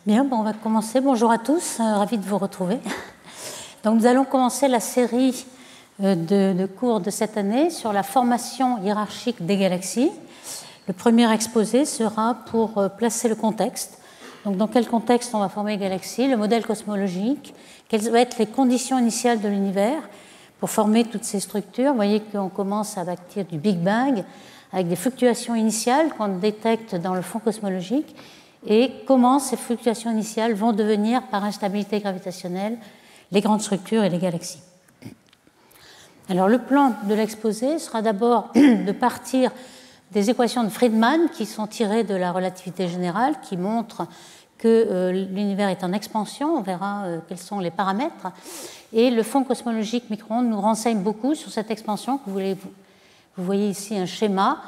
Bien, bon, on va commencer. Bonjour à tous, ravi de vous retrouver. Donc, nous allons commencer la série de cours de cette année sur la formation hiérarchique des galaxies. Le premier exposé sera pour placer le contexte. Donc, dans quel contexte on va former les galaxies, le modèle cosmologique, quelles vont être les conditions initiales de l'univers pour former toutes ces structures. Vous voyez qu'on commence à partir du Big Bang avec des fluctuations initiales qu'on détecte dans le fond cosmologique et comment ces fluctuations initiales vont devenir, par instabilité gravitationnelle, les grandes structures et les galaxies. Alors, le plan de l'exposé sera d'abord de partir des équations de Friedmann qui sont tirées de la relativité générale, qui montrent que l'univers est en expansion. On verra quels sont les paramètres. Et le fond cosmologique micro-ondes nous renseigne beaucoup sur cette expansion. Vous voyez ici un schéma.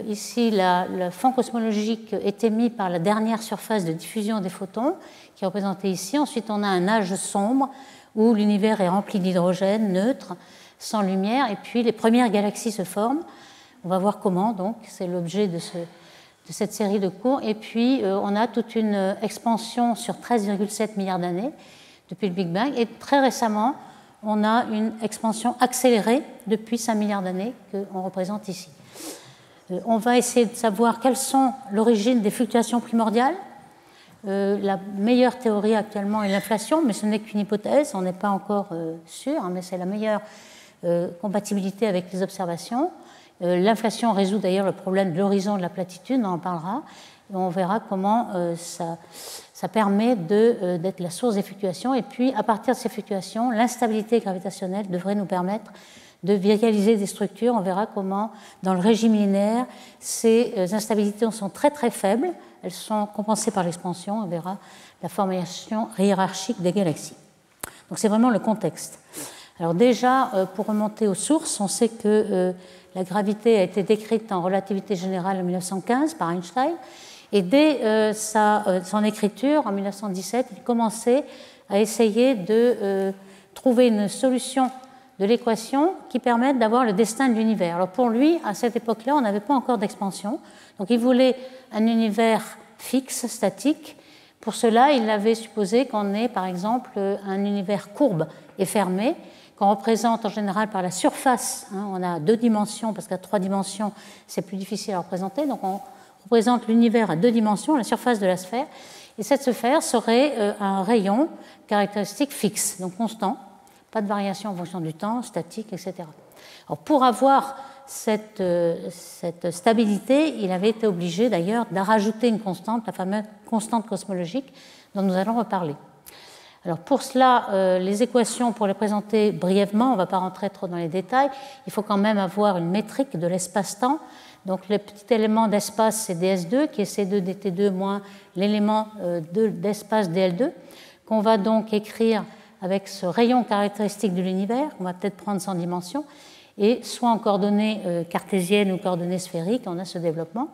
Ici, le fond cosmologique est émis par la dernière surface de diffusion des photons, qui est représentée ici. Ensuite, on a un âge sombre où l'univers est rempli d'hydrogène neutre, sans lumière, et puis les premières galaxies se forment. On va voir comment, donc, c'est l'objet de cette série de cours. Et puis, on a toute une expansion sur 13,7 milliards d'années depuis le Big Bang. Et très récemment, on a une expansion accélérée depuis 5 milliards d'années qu'on représente ici. On va essayer de savoir quelles sont l'origine des fluctuations primordiales. La meilleure théorie actuellement est l'inflation, mais ce n'est qu'une hypothèse, on n'est pas encore sûr, mais c'est la meilleure compatibilité avec les observations. L'inflation résout d'ailleurs le problème de l'horizon de la platitude, on en parlera, et on verra comment ça permet d'être la source des fluctuations. Et puis, à partir de ces fluctuations, l'instabilité gravitationnelle devrait nous permettre de visualiser des structures. On verra comment, dans le régime linéaire, ces instabilités sont très très faibles. Elles sont compensées par l'expansion. On verra la formation hiérarchique des galaxies. Donc c'est vraiment le contexte. Alors déjà, pour remonter aux sources, on sait que la gravité a été décrite en relativité générale en 1915 par Einstein. Et dès son écriture, en 1917, il commençait à essayer de trouver une solution de l'équation qui permette d'avoir le destin de l'univers. Alors pour lui, à cette époque-là, on n'avait pas encore d'expansion. Donc il voulait un univers fixe, statique. Pour cela, il avait supposé qu'on ait, par exemple, un univers courbe et fermé, qu'on représente en général par la surface. On a 2 dimensions, parce qu'à 3 dimensions, c'est plus difficile à représenter. Donc on représente l'univers à 2 dimensions, la surface de la sphère. Et cette sphère serait un rayon caractéristique fixe, donc constant. Pas de variation en fonction du temps, statique, etc. Alors pour avoir cette stabilité, il avait été obligé d'ailleurs de rajouter une constante, la fameuse constante cosmologique dont nous allons reparler. Alors pour cela, les équations, pour les présenter brièvement, on ne va pas rentrer trop dans les détails, il faut quand même avoir une métrique de l'espace-temps. Donc le petit élément d'espace, c'est ds2, qui est c2 dt2 moins l'élément d'espace dl2, qu'on va donc écrire avec ce rayon caractéristique de l'univers, qu'on va peut-être prendre sans dimension, et soit en coordonnées cartésiennes ou coordonnées sphériques, on a ce développement.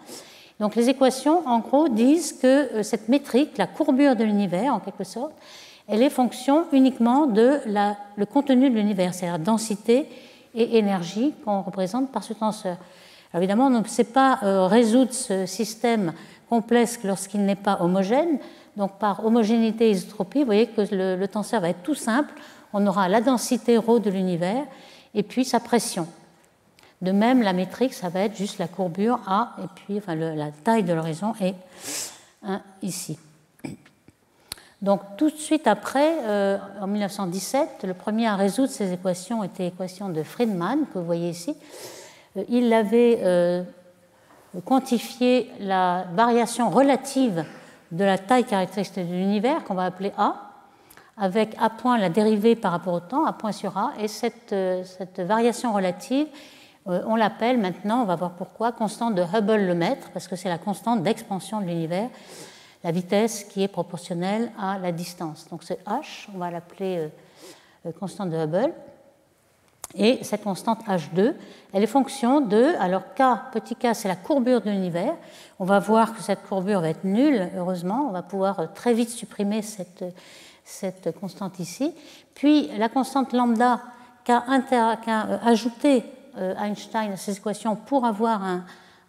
Donc les équations, en gros, disent que cette métrique, la courbure de l'univers, en quelque sorte, elle est fonction uniquement de le contenu de l'univers, c'est-à-dire densité et énergie qu'on représente par ce tenseur. Alors évidemment, on ne sait pas résoudre ce système complexe lorsqu'il n'est pas homogène. Donc par homogénéité et isotropie, vous voyez que le tenseur va être tout simple. On aura la densité ρ de l'univers et puis sa pression. De même, la métrique, ça va être juste la courbure A et puis la taille de l'horizon est ici. Donc tout de suite après, en 1917, le premier à résoudre ces équations était l'équation de Friedmann, que vous voyez ici. Il avait quantifié la variation relative de la taille caractéristique de l'univers, qu'on va appeler A, avec A point la dérivée par rapport au temps, A point sur A, et cette variation relative, on l'appelle maintenant, on va voir pourquoi, constante de Hubble-Lemaître, parce que c'est la constante d'expansion de l'univers, la vitesse qui est proportionnelle à la distance. Donc c'est H, on va l'appeler constante de Hubble, et cette constante H2, elle est fonction de, alors K, petit k, c'est la courbure de l'univers. On va voir que cette courbure va être nulle, heureusement. On va pouvoir très vite supprimer cette constante ici. Puis la constante lambda qu'a ajouté Einstein à ces équations pour avoir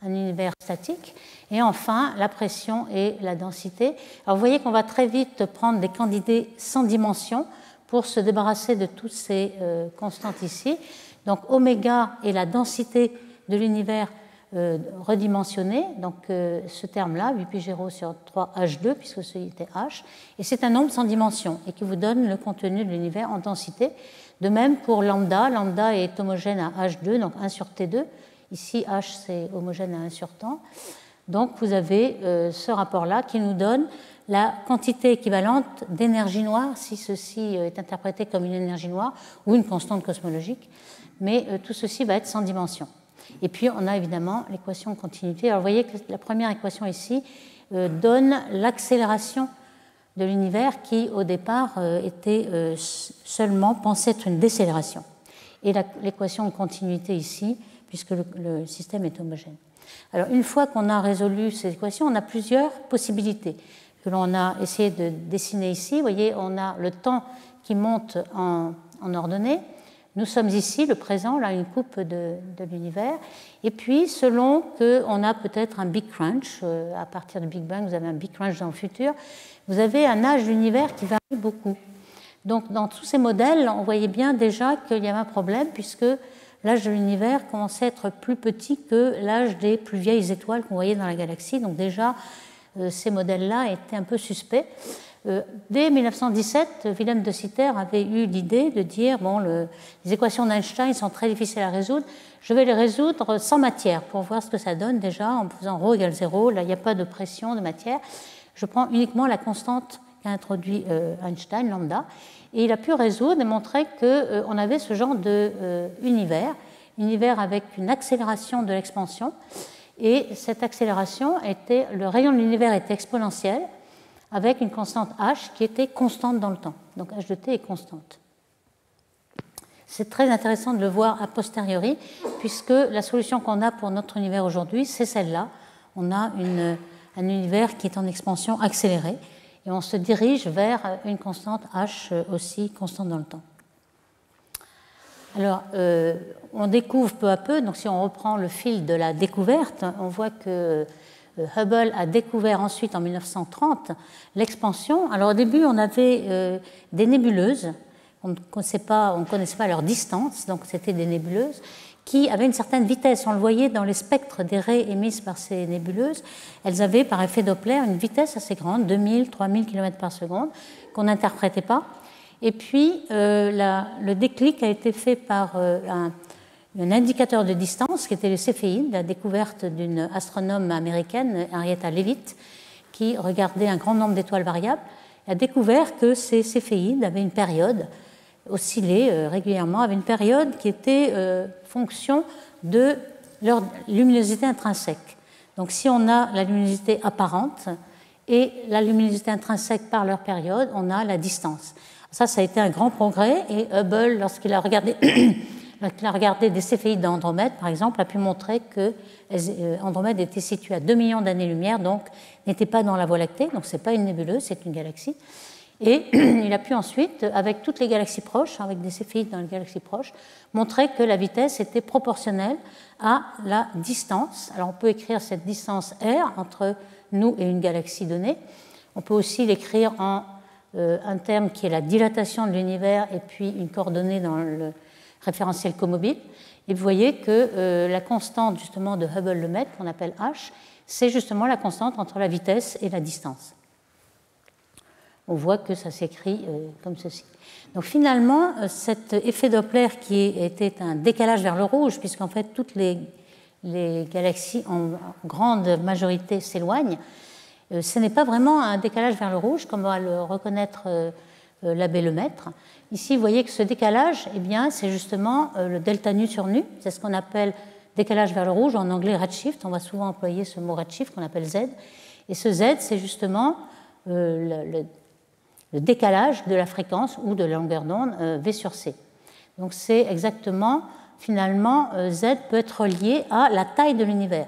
un univers statique. Et enfin, la pression et la densité. Alors vous voyez qu'on va très vite prendre des quantités sans dimension pour se débarrasser de toutes ces constantes ici. Donc oméga est la densité de l'univers redimensionné, donc ce terme-là, 8π0 sur 3h2, puisque celui était h, et c'est un nombre sans dimension, et qui vous donne le contenu de l'univers en densité. De même pour lambda, lambda est homogène à h2, donc 1 sur t2, ici h c'est homogène à 1 sur temps. Donc vous avez ce rapport-là qui nous donne la quantité équivalente d'énergie noire, si ceci est interprété comme une énergie noire ou une constante cosmologique, mais tout ceci va être sans dimension. Et puis on a évidemment l'équation de continuité. Alors vous voyez que la première équation ici donne l'accélération de l'univers qui au départ était seulement pensée être une décélération. Et l'équation de continuité ici, puisque le système est homogène. Alors une fois qu'on a résolu ces équations, on a plusieurs possibilités que l'on a essayé de dessiner ici. Vous voyez, on a le temps qui monte en ordonnée. Nous sommes ici, le présent, là, une coupe de l'univers. Et puis, selon qu'on a peut-être un Big Crunch, à partir du Big Bang, vous avez un Big Crunch dans le futur, vous avez un âge de l'univers qui varie beaucoup. Donc, dans tous ces modèles, on voyait bien déjà qu'il y avait un problème, puisque l'âge de l'univers commençait à être plus petit que l'âge des plus vieilles étoiles qu'on voyait dans la galaxie. Donc, déjà, ces modèles-là étaient un peu suspects. Dès 1917, Wilhelm de Sitter avait eu l'idée de dire bon, les équations d'Einstein sont très difficiles à résoudre, je vais les résoudre sans matière pour voir ce que ça donne déjà en faisant ρ égale 0. Là, il n'y a pas de pression de matière. Je prends uniquement la constante qu'a introduit Einstein, lambda, et il a pu résoudre et montrer qu'on avait ce genre d'univers, univers avec une accélération de l'expansion, et cette accélération était, le rayon de l'univers était exponentiel, avec une constante h qui était constante dans le temps. Donc h de t est constante. C'est très intéressant de le voir a posteriori, puisque la solution qu'on a pour notre univers aujourd'hui, c'est celle-là. On a un univers qui est en expansion accélérée, et on se dirige vers une constante h aussi constante dans le temps. Alors, on découvre peu à peu, donc si on reprend le fil de la découverte, on voit que Hubble a découvert ensuite en 1930 l'expansion. Alors au début, on avait des nébuleuses, on ne connaissait pas leur distance, donc c'était des nébuleuses qui avaient une certaine vitesse. On le voyait dans les spectres des raies émises par ces nébuleuses. Elles avaient par effet Doppler une vitesse assez grande, 2000, 3000 km par seconde, qu'on n'interprétait pas. Et puis le déclic a été fait par un indicateur de distance qui était le céphéide, la découverte d'une astronome américaine, Henrietta Leavitt, qui regardait un grand nombre d'étoiles variables, a découvert que ces céphéides avaient une période, oscillaient régulièrement, avaient une période qui était fonction de leur luminosité intrinsèque. Donc si on a la luminosité apparente et la luminosité intrinsèque par leur période, on a la distance. Ça a été un grand progrès, et Hubble, lorsqu'il a regardé des céphéides d'Andromède, par exemple, a pu montrer que Andromède était située à 2 millions d'années-lumière, donc n'était pas dans la Voie lactée, donc ce n'est pas une nébuleuse, c'est une galaxie. Et il a pu ensuite, avec toutes les galaxies proches, avec des céphéides dans les galaxies proches, montrer que la vitesse était proportionnelle à la distance. Alors on peut écrire cette distance r entre nous et une galaxie donnée. On peut aussi l'écrire en un terme qui est la dilatation de l'univers et puis une coordonnée dans le référentiel comobile. Et vous voyez que la constante justement de Hubble-Lemaitre, qu'on appelle h, c'est justement la constante entre la vitesse et la distance. On voit que ça s'écrit comme ceci. Donc finalement, cet effet Doppler qui était un décalage vers le rouge, puisqu'en fait toutes les galaxies en grande majorité s'éloignent, ce n'est pas vraiment un décalage vers le rouge, comme va le reconnaître l'abbé Lemaitre. Ici, vous voyez que ce décalage, eh bien, c'est justement le delta nu sur nu. C'est ce qu'on appelle décalage vers le rouge, en anglais redshift. On va souvent employer ce mot redshift qu'on appelle Z. Et ce Z, c'est justement le décalage de la fréquence ou de la longueur d'onde V sur C. Donc c'est exactement, finalement, Z peut être lié à la taille de l'univers.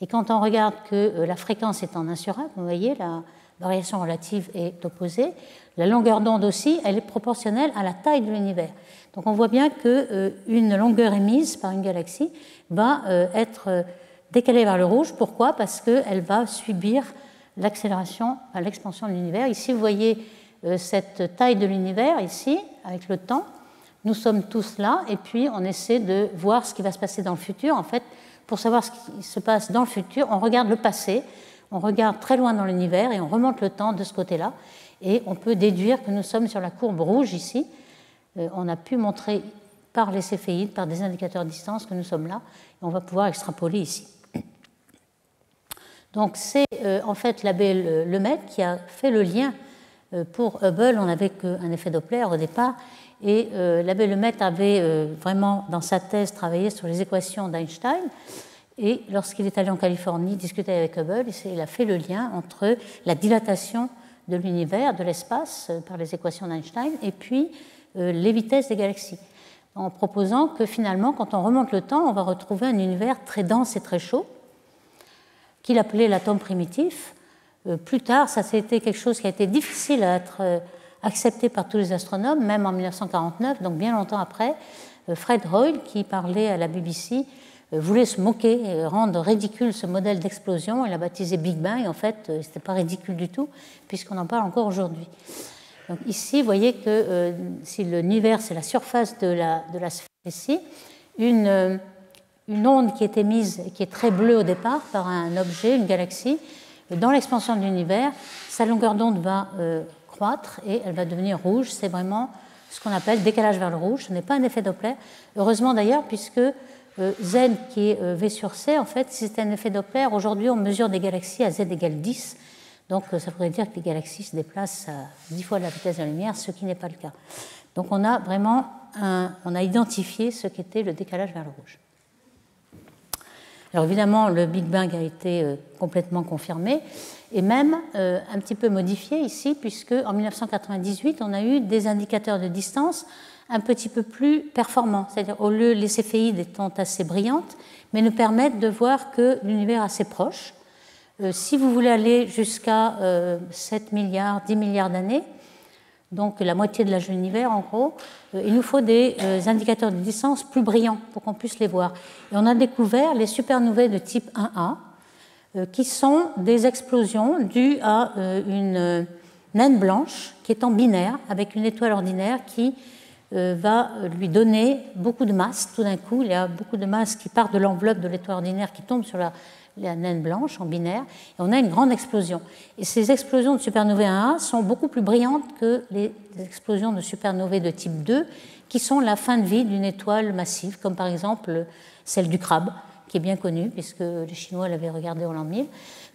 Et quand on regarde que la fréquence est en 1 sur 1, vous voyez, la variation relative est opposée, la longueur d'onde aussi, elle est proportionnelle à la taille de l'univers. Donc on voit bien qu'une longueur émise par une galaxie va être décalée vers le rouge. Pourquoi? Parce qu'elle va subir l'accélération à l'expansion de l'univers. Ici, vous voyez cette taille de l'univers, ici, avec le temps. Nous sommes tous là, et puis on essaie de voir ce qui va se passer dans le futur. En fait, pour savoir ce qui se passe dans le futur, on regarde le passé, on regarde très loin dans l'univers, et on remonte le temps de ce côté-là. Et on peut déduire que nous sommes sur la courbe rouge, ici. On a pu montrer par les céphéides, par des indicateurs de distance, que nous sommes là, et on va pouvoir extrapoler ici. Donc c'est en fait l'abbé Lemaitre qui a fait le lien. Pour Hubble, on n'avait qu'un effet Doppler au départ, et l'abbé Lemaitre avait vraiment, dans sa thèse, travaillé sur les équations d'Einstein, et lorsqu'il est allé en Californie discuter avec Hubble, il a fait le lien entre la dilatation de l'univers, de l'espace, par les équations d'Einstein, et puis les vitesses des galaxies, en proposant que finalement, quand on remonte le temps, on va retrouver un univers très dense et très chaud, qu'il appelait l'atome primitif. Plus tard, ça a été quelque chose qui a été difficile à être accepté par tous les astronomes, même en 1949, donc bien longtemps après. Fred Hoyle, qui parlait à la BBC, voulait se moquer, rendre ridicule ce modèle d'explosion. Il l'a baptisé Big Bang. En fait, ce n'était pas ridicule du tout, puisqu'on en parle encore aujourd'hui. Donc ici, vous voyez que si l'univers, c'est la surface de la sphère ici, une onde qui est émise, qui est très bleue au départ, par un objet, une galaxie, dans l'expansion de l'univers, sa longueur d'onde va croître et elle va devenir rouge. C'est vraiment ce qu'on appelle décalage vers le rouge. Ce n'est pas un effet Doppler. Heureusement d'ailleurs, puisque Z qui est V sur C, en fait, si c'était un effet Doppler, aujourd'hui on mesure des galaxies à Z égale 10. Donc ça voudrait dire que les galaxies se déplacent à 10 fois la vitesse de la lumière, ce qui n'est pas le cas. Donc on a vraiment on a identifié ce qu'était le décalage vers le rouge. Alors évidemment, le Big Bang a été complètement confirmé et même un petit peu modifié ici, puisque en 1998, on a eu des indicateurs de distance un petit peu plus performants. C'est-à-dire, au lieu les céphéides étant assez brillantes, mais nous permettent de voir que l'univers est assez proche. Si vous voulez aller jusqu'à 7 milliards, 10 milliards d'années, donc la moitié de l'âge de l'univers en gros, il nous faut des indicateurs de distance plus brillants pour qu'on puisse les voir. Et on a découvert les supernovae de type 1A, qui sont des explosions dues à une naine blanche qui est en binaire, avec une étoile ordinaire qui va lui donner beaucoup de masse. Tout d'un coup, il y a beaucoup de masse qui part de l'enveloppe de l'étoile ordinaire qui tombe sur la naine blanche en binaire, et on a une grande explosion. Et ces explosions de supernovae 1A sont beaucoup plus brillantes que les explosions de supernovae de type 2, qui sont la fin de vie d'une étoile massive, comme par exemple celle du crabe, qui est bien connue, puisque les Chinois l'avaient regardée en l'an 1000.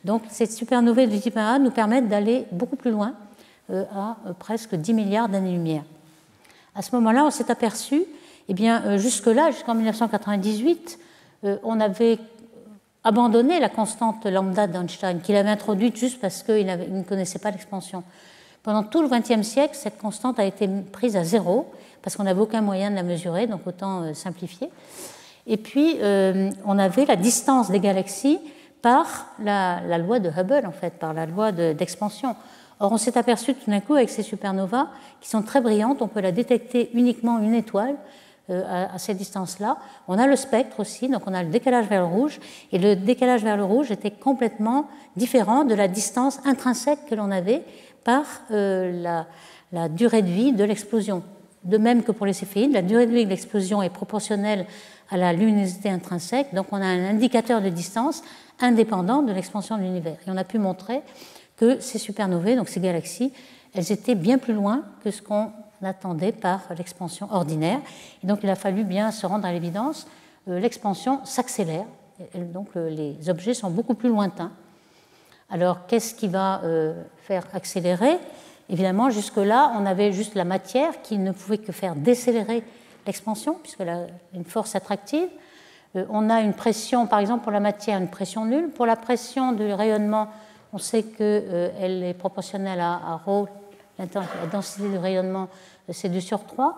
Donc ces supernovae de type 1A nous permettent d'aller beaucoup plus loin, à presque 10 milliards d'années-lumière. À ce moment-là, on s'est aperçu, eh bien, jusque-là, jusqu'en 1998, on avait abandonné la constante lambda d'Einstein, qu'il avait introduite juste parce qu'il ne connaissait pas l'expansion. Pendant tout le XXe siècle, cette constante a été prise à zéro, parce qu'on n'avait aucun moyen de la mesurer, donc autant simplifier. Et puis, on avait la distance des galaxies par la loi de Hubble, en fait, par la loi d'expansion. Or, on s'est aperçu tout d'un coup, avec ces supernovas, qui sont très brillantes, on peut la détecter uniquement une étoile, à cette distance-là. On a le spectre aussi, donc on a le décalage vers le rouge, et le décalage vers le rouge était complètement différent de la distance intrinsèque que l'on avait par la durée de vie de l'explosion. De même que pour les céphéides, la durée de vie de l'explosion est proportionnelle à la luminosité intrinsèque, donc on a un indicateur de distance indépendant de l'expansion de l'univers. Et on a pu montrer que ces supernovae, donc ces galaxies, elles étaient bien plus loin que ce qu'on attendait par l'expansion ordinaire. Et donc il a fallu bien se rendre à l'évidence, l'expansion s'accélère, donc les objets sont beaucoup plus lointains. Alors qu'est-ce qui va faire accélérer? Évidemment, jusque-là, on avait juste la matière qui ne pouvait que faire décélérer l'expansion, puisqu'elle a une force attractive. On a une pression, par exemple pour la matière, une pression nulle. Pour la pression du rayonnement, on sait qu'elle est proportionnelle à ρ, la densité du rayonnement, c'est 2 sur 3.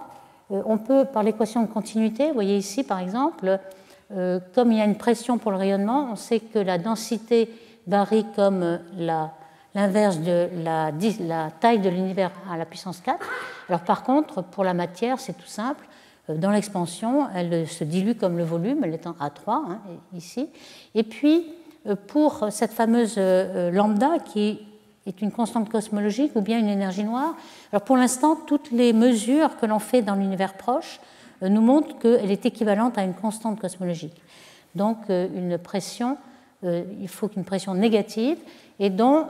On peut, par l'équation de continuité, vous voyez ici par exemple, comme il y a une pression pour le rayonnement, on sait que la densité varie comme l'inverse de la taille de l'univers à la puissance 4. Alors par contre, pour la matière, c'est tout simple. dans l'expansion, elle se dilue comme le volume, elle est en A3, hein, ici. Et puis, pour cette fameuse lambda, qui est une constante cosmologique ou bien une énergie noire, alors pour l'instant, toutes les mesures que l'on fait dans l'univers proche nous montrent qu'elle est équivalente à une constante cosmologique. Donc, une pression, il faut qu'une pression négative, et dont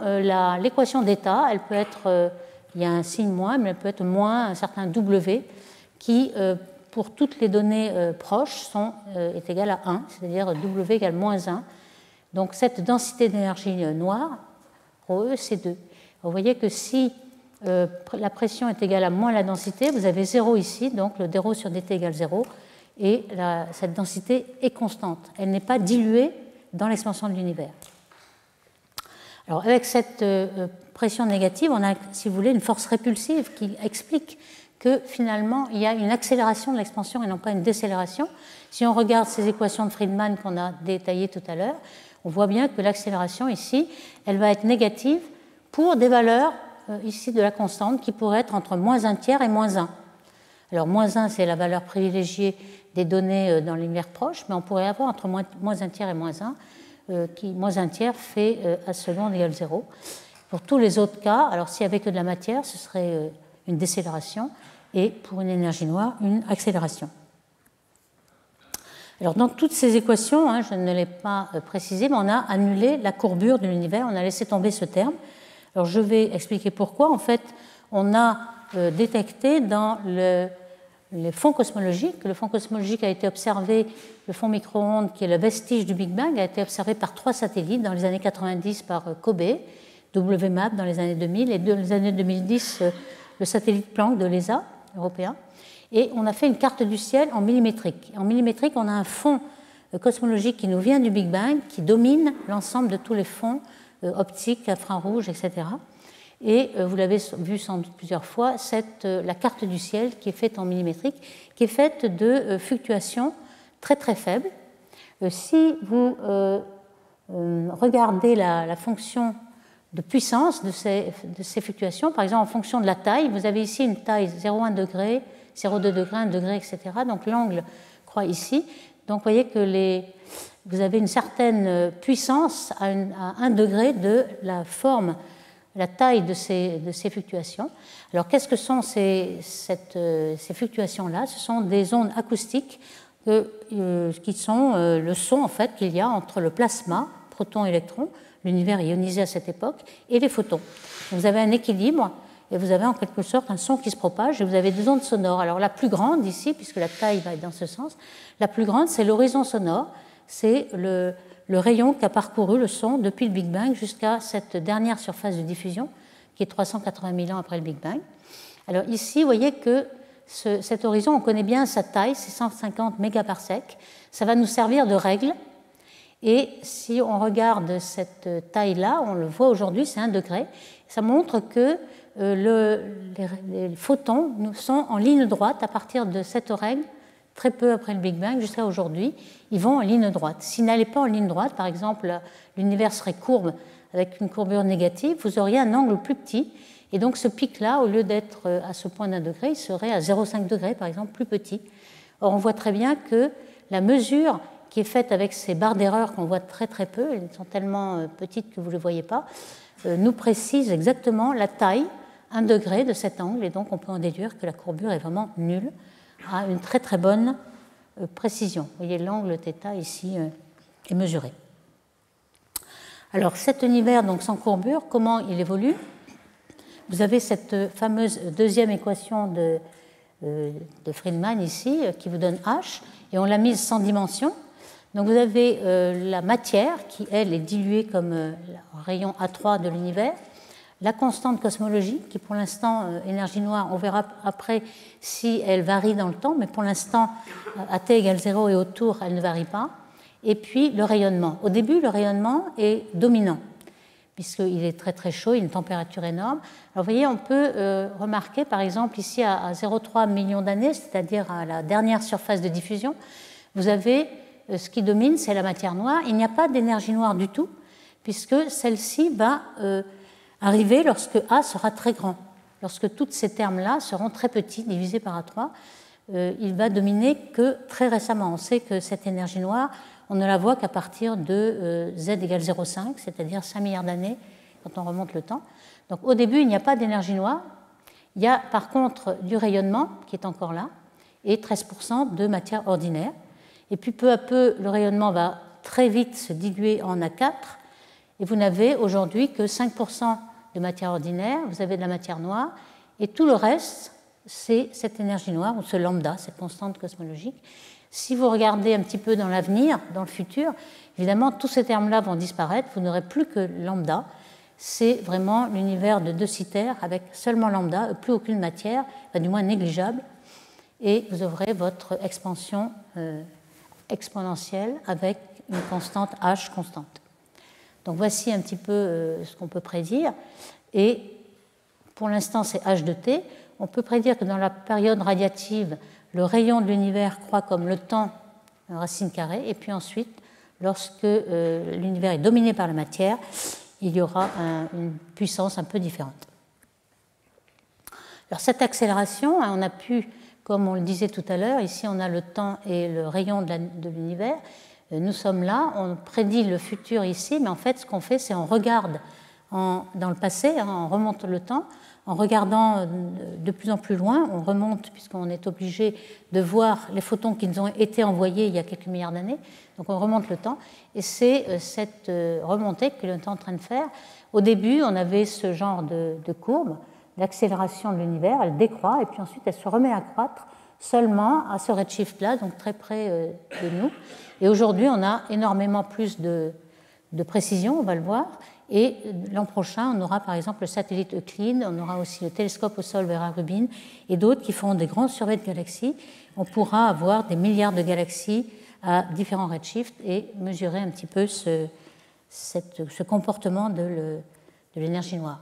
l'équation d'état, elle peut être, il y a un signe moins, mais elle peut être moins un certain W, qui, pour toutes les données proches, est égale à 1, c'est-à-dire W égale moins 1. Donc cette densité d'énergie noire, ρe, c'est 2. Vous voyez que si la pression est égale à moins la densité, vous avez 0 ici, donc le d ρ sur dt égale 0, et cette densité est constante. Elle n'est pas diluée dans l'expansion de l'univers. Alors avec cette pression négative, on a, si vous voulez, une force répulsive qui explique que finalement il y a une accélération de l'expansion et non pas une décélération. Si on regarde ces équations de Friedmann qu'on a détaillées tout à l'heure, on voit bien que l'accélération ici, elle va être négative pour des valeurs ici de la constante qui pourraient être entre moins 1 tiers et moins 1. Alors moins 1, c'est la valeur privilégiée des données dans l'univers proche, mais on pourrait avoir entre moins 1 tiers et moins 1, qui moins 1 tiers fait A seconde égale 0. Pour tous les autres cas, alors s'il n'y avait que de la matière, ce serait une décélération, et pour une énergie noire, une accélération. Alors dans toutes ces équations, hein, je ne l'ai pas précisé, mais on a annulé la courbure de l'univers, on a laissé tomber ce terme. Alors je vais expliquer pourquoi. En fait, on a détecté dans le fond cosmologique, le fond cosmologique a été observé, le fond micro-ondes qui est le vestige du Big Bang, a été observé par 3 satellites dans les années 90 par Kobe, WMAP dans les années 2000, et dans les années 2010, le satellite Planck de l'ESA européen. Et on a fait une carte du ciel en millimétrique. En millimétrique, on a un fond cosmologique qui nous vient du Big Bang, qui domine l'ensemble de tous les fonds optiques, infrarouges, etc. Et vous l'avez vu sans doute plusieurs fois, la carte du ciel qui est faite en millimétrique, qui est faite de fluctuations très très faibles. Si vous regardez la fonction de puissance de ces fluctuations, par exemple en fonction de la taille, vous avez ici une taille 0,1 degré, 0,2 degré, 1 degré, etc. Donc l'angle croît ici. Donc vous voyez que vous avez une certaine puissance à 1 degré de la forme, la taille de ces fluctuations. Alors qu'est-ce que sont ces fluctuations-là? Ce sont des ondes acoustiques qui sont le son en fait qu'il y a entre le plasma, proton-électron, l'univers ionisé à cette époque, et les photons. Donc vous avez un équilibre et vous avez en quelque sorte un son qui se propage et vous avez des ondes sonores. Alors la plus grande ici, puisque la taille va dans ce sens, la plus grande c'est l'horizon sonore, c'est le rayon qu'a parcouru le son depuis le Big Bang jusqu'à cette dernière surface de diffusion qui est 380 000 ans après le Big Bang. Alors ici, vous voyez que cet horizon, on connaît bien sa taille, c'est 150 mégaparsecs. Ça va nous servir de règle. Et si on regarde cette taille-là, on le voit aujourd'hui, c'est 1 degré. Ça montre que les photons sont en ligne droite à partir de cette règle, très peu après le Big Bang jusqu'à aujourd'hui. Ils vont en ligne droite. S'ils n'allaient pas en ligne droite, par exemple, l'univers serait courbe avec une courbure négative, vous auriez un angle plus petit. Et donc ce pic-là, au lieu d'être à ce point d'1 degré, il serait à 0,5 degré, par exemple, plus petit. Or, on voit très bien que la mesure qui est faite avec ces barres d'erreur qu'on voit très très peu, elles sont tellement petites que vous ne les voyez pas, nous précise exactement la taille, 1 degré de cet angle, et donc on peut en déduire que la courbure est vraiment nulle, à une très très bonne précision. Vous voyez, l'angle θ ici est mesuré. Alors cet univers donc sans courbure, comment il évolue? Vous avez cette fameuse deuxième équation de Friedmann ici, qui vous donne H, et on l'a mise sans dimension. Donc vous avez la matière qui, elle, est diluée comme le rayon A3 de l'univers, la constante cosmologique qui, pour l'instant, énergie noire, on verra après si elle varie dans le temps, mais pour l'instant, à t égale 0 et autour, elle ne varie pas. Et puis le rayonnement. Au début, le rayonnement est dominant, puisqu'il est très très chaud, il y a une température énorme. Alors vous voyez, on peut remarquer, par exemple, ici à 0,3 millions d'années, c'est-à-dire à la dernière surface de diffusion, vous avez ce qui domine, c'est la matière noire. Il n'y a pas d'énergie noire du tout, puisque celle-ci va arriver lorsque A sera très grand, lorsque tous ces termes-là seront très petits, divisés par A3. il va dominer que très récemment. On sait que cette énergie noire, on ne la voit qu'à partir de z égale 0,5, c'est-à-dire 5 milliards d'années quand on remonte le temps. Donc au début, il n'y a pas d'énergie noire. Il y a par contre du rayonnement qui est encore là et 13% de matière ordinaire. Et puis peu à peu, le rayonnement va très vite se diluer en A4 et vous n'avez aujourd'hui que 5% de matière ordinaire, vous avez de la matière noire et tout le reste, c'est cette énergie noire ou ce lambda, cette constante cosmologique. Si vous regardez un petit peu dans l'avenir, dans le futur, évidemment, tous ces termes-là vont disparaître, vous n'aurez plus que lambda. C'est vraiment l'univers de De Sitter avec seulement lambda, plus aucune matière, du moins négligeable, et vous aurez votre expansion exponentielle avec une constante h constante. Donc voici un petit peu ce qu'on peut prédire, et pour l'instant c'est h de t. On peut prédire que dans la période radiative, le rayon de l'univers croît comme le temps racine carrée, et puis ensuite, lorsque l'univers est dominé par la matière, il y aura une puissance un peu différente. Alors cette accélération, on a pu, comme on le disait tout à l'heure, ici on a le temps et le rayon de l'univers, nous sommes là, on prédit le futur ici, mais en fait ce qu'on fait, c'est on regarde dans le passé, on remonte le temps, en regardant de plus en plus loin, on remonte puisqu'on est obligé de voir les photons qui nous ont été envoyés il y a quelques milliards d'années, donc on remonte le temps, et c'est cette remontée que l'on est en train de faire. Au début, on avait ce genre de courbe d'accélération de l'univers, elle décroît, et puis ensuite elle se remet à croître seulement à ce redshift-là, donc très près de nous. Et aujourd'hui, on a énormément plus de précision, on va le voir. Et l'an prochain, on aura par exemple le satellite Euclide, on aura aussi le télescope au sol Vera Rubin et d'autres qui feront des grands surveys de galaxies. On pourra avoir des milliards de galaxies à différents redshifts et mesurer un petit peu ce comportement de l'énergie noire.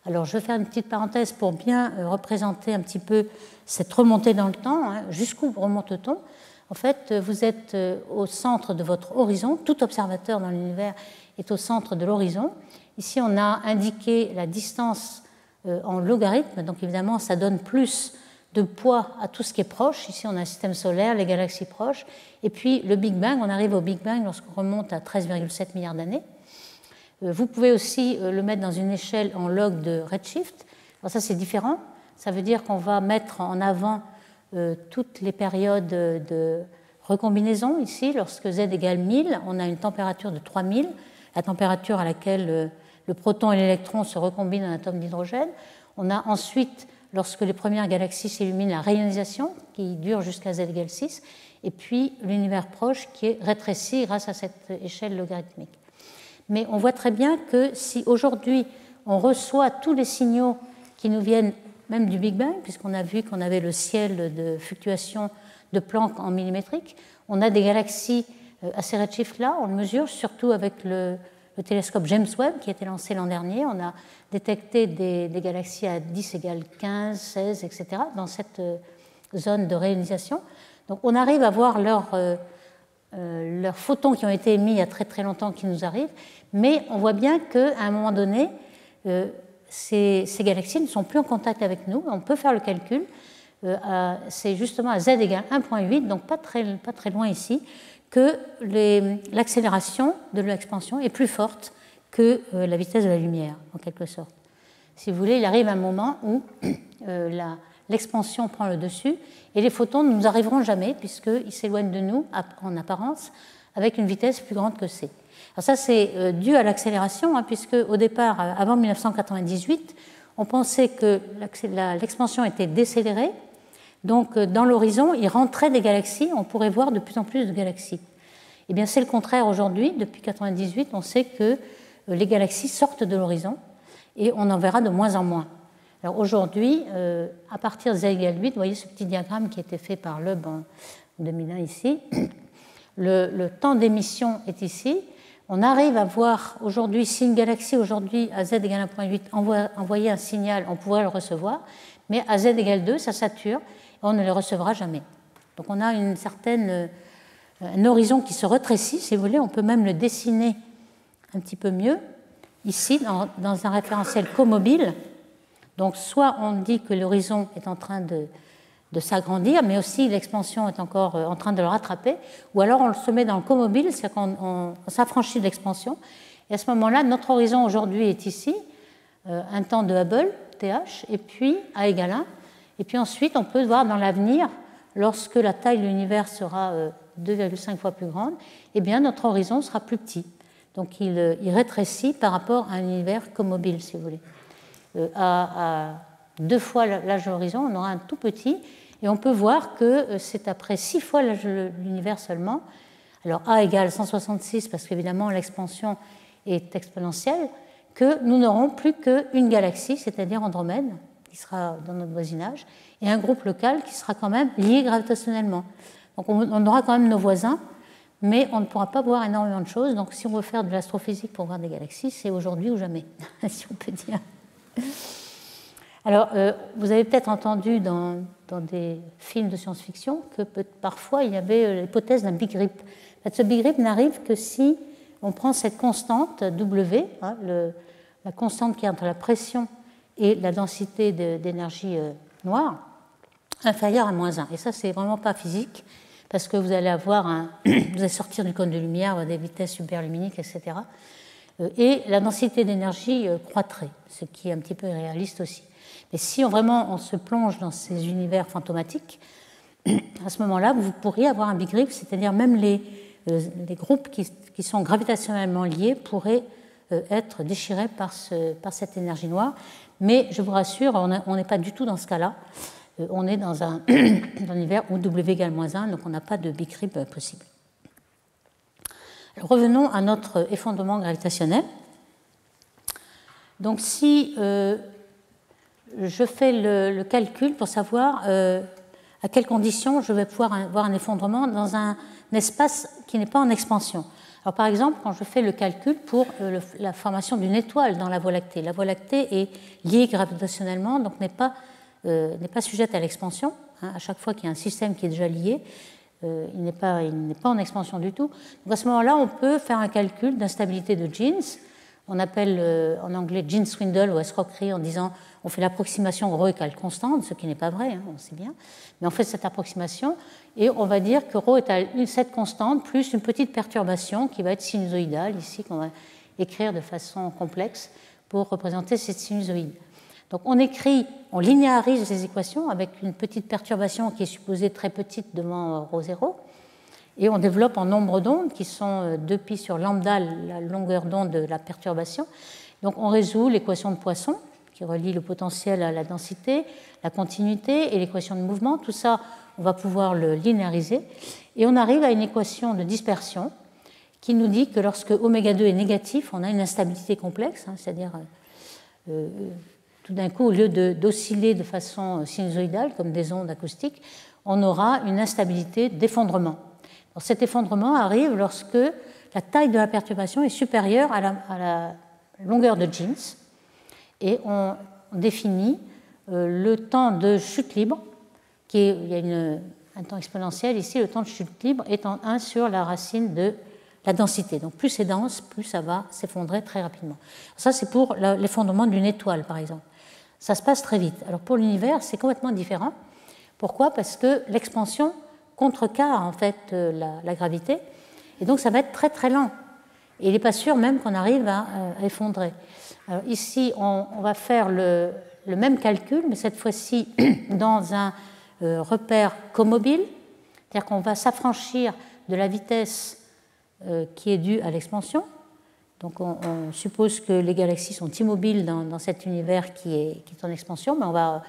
Alors, je vais faire une petite parenthèse pour bien représenter un petit peu cette remontée dans le temps. Jusqu'où remonte-t-on ? En fait, vous êtes au centre de votre horizon. Tout observateur dans l'univers est au centre de l'horizon. Ici, on a indiqué la distance en logarithme. Donc, évidemment, ça donne plus de poids à tout ce qui est proche. Ici, on a un système solaire, les galaxies proches. Et puis, le Big Bang, on arrive au Big Bang lorsqu'on remonte à 13,7 milliards d'années. Vous pouvez aussi le mettre dans une échelle en log de redshift. Alors ça, c'est différent. Ça veut dire qu'on va mettre en avant toutes les périodes de recombinaison. Ici, lorsque z égale 1000, on a une température de 3000, la température à laquelle le proton et l'électron se recombinent en atome d'hydrogène. On a ensuite, lorsque les premières galaxies s'illuminent, la rayonisation qui dure jusqu'à z égale 6, et puis l'univers proche qui est rétréci grâce à cette échelle logarithmique. Mais on voit très bien que si aujourd'hui on reçoit tous les signaux qui nous viennent même du Big Bang, puisqu'on a vu qu'on avait le ciel de fluctuation de Planck en millimétrique, on a des galaxies à ces redshifts-là, on le mesure surtout avec le télescope James Webb qui a été lancé l'an dernier. On a détecté des galaxies à 10 égale 15, 16, etc. dans cette zone de rayonisation. Donc on arrive à voir leurs photons qui ont été émis il y a très très longtemps qui nous arrivent, mais on voit bien qu'à un moment donné, ces galaxies ne sont plus en contact avec nous. On peut faire le calcul, c'est justement à z égale 1,8, donc pas très loin ici, que l'accélération de l'expansion est plus forte que la vitesse de la lumière, en quelque sorte. Si vous voulez, il arrive un moment où l'expansion prend le dessus et les photons ne nous arriveront jamais puisqu'ils s'éloignent de nous en apparence avec une vitesse plus grande que c. Alors ça, c'est dû à l'accélération, puisque au départ, avant 1998, on pensait que l'expansion était décélérée. Donc, dans l'horizon, il rentrait des galaxies, on pourrait voir de plus en plus de galaxies. Eh bien, c'est le contraire aujourd'hui. Depuis 1998, on sait que les galaxies sortent de l'horizon et on en verra de moins en moins. Alors aujourd'hui, à partir de z égale 8, vous voyez ce petit diagramme qui a été fait par Loeb en 2001 ici, le temps d'émission est ici. On arrive à voir aujourd'hui, si une galaxie aujourd'hui à z égale 1,8 envoyait un signal, on pourrait le recevoir, mais à z égale 2, ça sature, et on ne le recevra jamais. Donc on a un horizon qui se rétrécit, si vous voulez, on peut même le dessiner un petit peu mieux, ici, dans un référentiel comobile. Donc soit on dit que l'horizon est en train de s'agrandir, mais aussi l'expansion est encore en train de le rattraper, ou alors on se met dans le comobile, c'est-à-dire qu'on s'affranchit de l'expansion, et à ce moment-là, notre horizon aujourd'hui est ici, un temps de Hubble, TH, et puis A égale 1, et puis ensuite on peut voir dans l'avenir, lorsque la taille de l'univers sera 2,5 fois plus grande, eh bien notre horizon sera plus petit. Donc il rétrécit par rapport à un univers comobile, si vous voulez. À 2 fois l'âge de l'horizon, on aura un tout petit, et on peut voir que c'est après 6 fois l'âge de l'univers seulement. Alors A égale 166, parce qu'évidemment l'expansion est exponentielle, que nous n'aurons plus qu'une galaxie, c'est-à-dire Andromède, qui sera dans notre voisinage, et un groupe local qui sera quand même lié gravitationnellement. Donc on aura quand même nos voisins, mais on ne pourra pas voir énormément de choses. Donc si on veut faire de l'astrophysique pour voir des galaxies, c'est aujourd'hui ou jamais, si on peut dire. Alors, vous avez peut-être entendu dans des films de science-fiction que parfois il y avait l'hypothèse d'un Big Rip. En fait, ce Big Rip n'arrive que si on prend cette constante W, hein, la constante qui est entre la pression et la densité d'énergie noire, inférieure à -1. Et ça, c'est vraiment pas physique, parce que vous allez avoir vous allez sortir du cône de lumière à des vitesses superluminiques, etc. Et la densité d'énergie croîtrait, ce qui est un petit peu irréaliste aussi. Mais si vraiment on se plonge dans ces univers fantomatiques, à ce moment-là, vous pourriez avoir un Big Rip, c'est-à-dire même les groupes qui sont gravitationnellement liés pourraient être déchirés par cette énergie noire. Mais je vous rassure, on n'est pas du tout dans ce cas-là. On est dans un univers où W égale -1, donc on n'a pas de Big Rip possible. Alors, revenons à notre effondrement gravitationnel. Donc si je fais le calcul pour savoir à quelles conditions je vais pouvoir avoir un effondrement dans un espace qui n'est pas en expansion. Alors, par exemple, quand je fais le calcul pour la formation d'une étoile dans la Voie lactée, la Voie lactée est liée gravitationnellement, donc n'est pas sujette à l'expansion. Hein, à chaque fois qu'il y a un système qui est déjà lié, il n'est pas en expansion du tout. Donc à ce moment-là, on peut faire un calcul d'instabilité de Jeans. On appelle en anglais Jeans swindle ou escroquerie en disant on fait l'approximation ρ égale constante, ce qui n'est pas vrai, hein, on sait bien. Mais on fait cette approximation et on va dire que ρ est à cette constante plus une petite perturbation qui va être sinusoïdale, ici qu'on va écrire de façon complexe pour représenter cette sinusoïde. Donc on linéarise ces équations avec une petite perturbation qui est supposée très petite devant ρ0, et on développe en nombre d'ondes qui sont 2π sur lambda, la longueur d'onde de la perturbation. Donc on résout l'équation de Poisson qui relie le potentiel à la densité, la continuité et l'équation de mouvement. Tout ça, on va pouvoir le linéariser, et on arrive à une équation de dispersion qui nous dit que lorsque ω2 est négatif, on a une instabilité complexe, hein, c'est-à-dire tout d'un coup, au lieu d'osciller de façon sinusoïdale, comme des ondes acoustiques, on aura une instabilité d'effondrement. Cet effondrement arrive lorsque la taille de la perturbation est supérieure à la longueur de Jeans, et on définit le temps de chute libre, il y a un temps exponentiel ici, le temps de chute libre étant 1 sur la racine de la densité. Donc plus c'est dense, plus ça va s'effondrer très rapidement. Ça, c'est pour l'effondrement d'une étoile, par exemple. Ça se passe très vite. Alors pour l'univers, c'est complètement différent. Pourquoi ? Parce que l'expansion contrecarre en fait la gravité, et donc ça va être très très lent. Et il n'est pas sûr même qu'on arrive à effondrer. Alors ici, on va faire le même calcul, mais cette fois-ci dans un repère comobile, c'est-à-dire qu'on va s'affranchir de la vitesse qui est due à l'expansion. Donc on suppose que les galaxies sont immobiles dans cet univers qui est en expansion, mais on va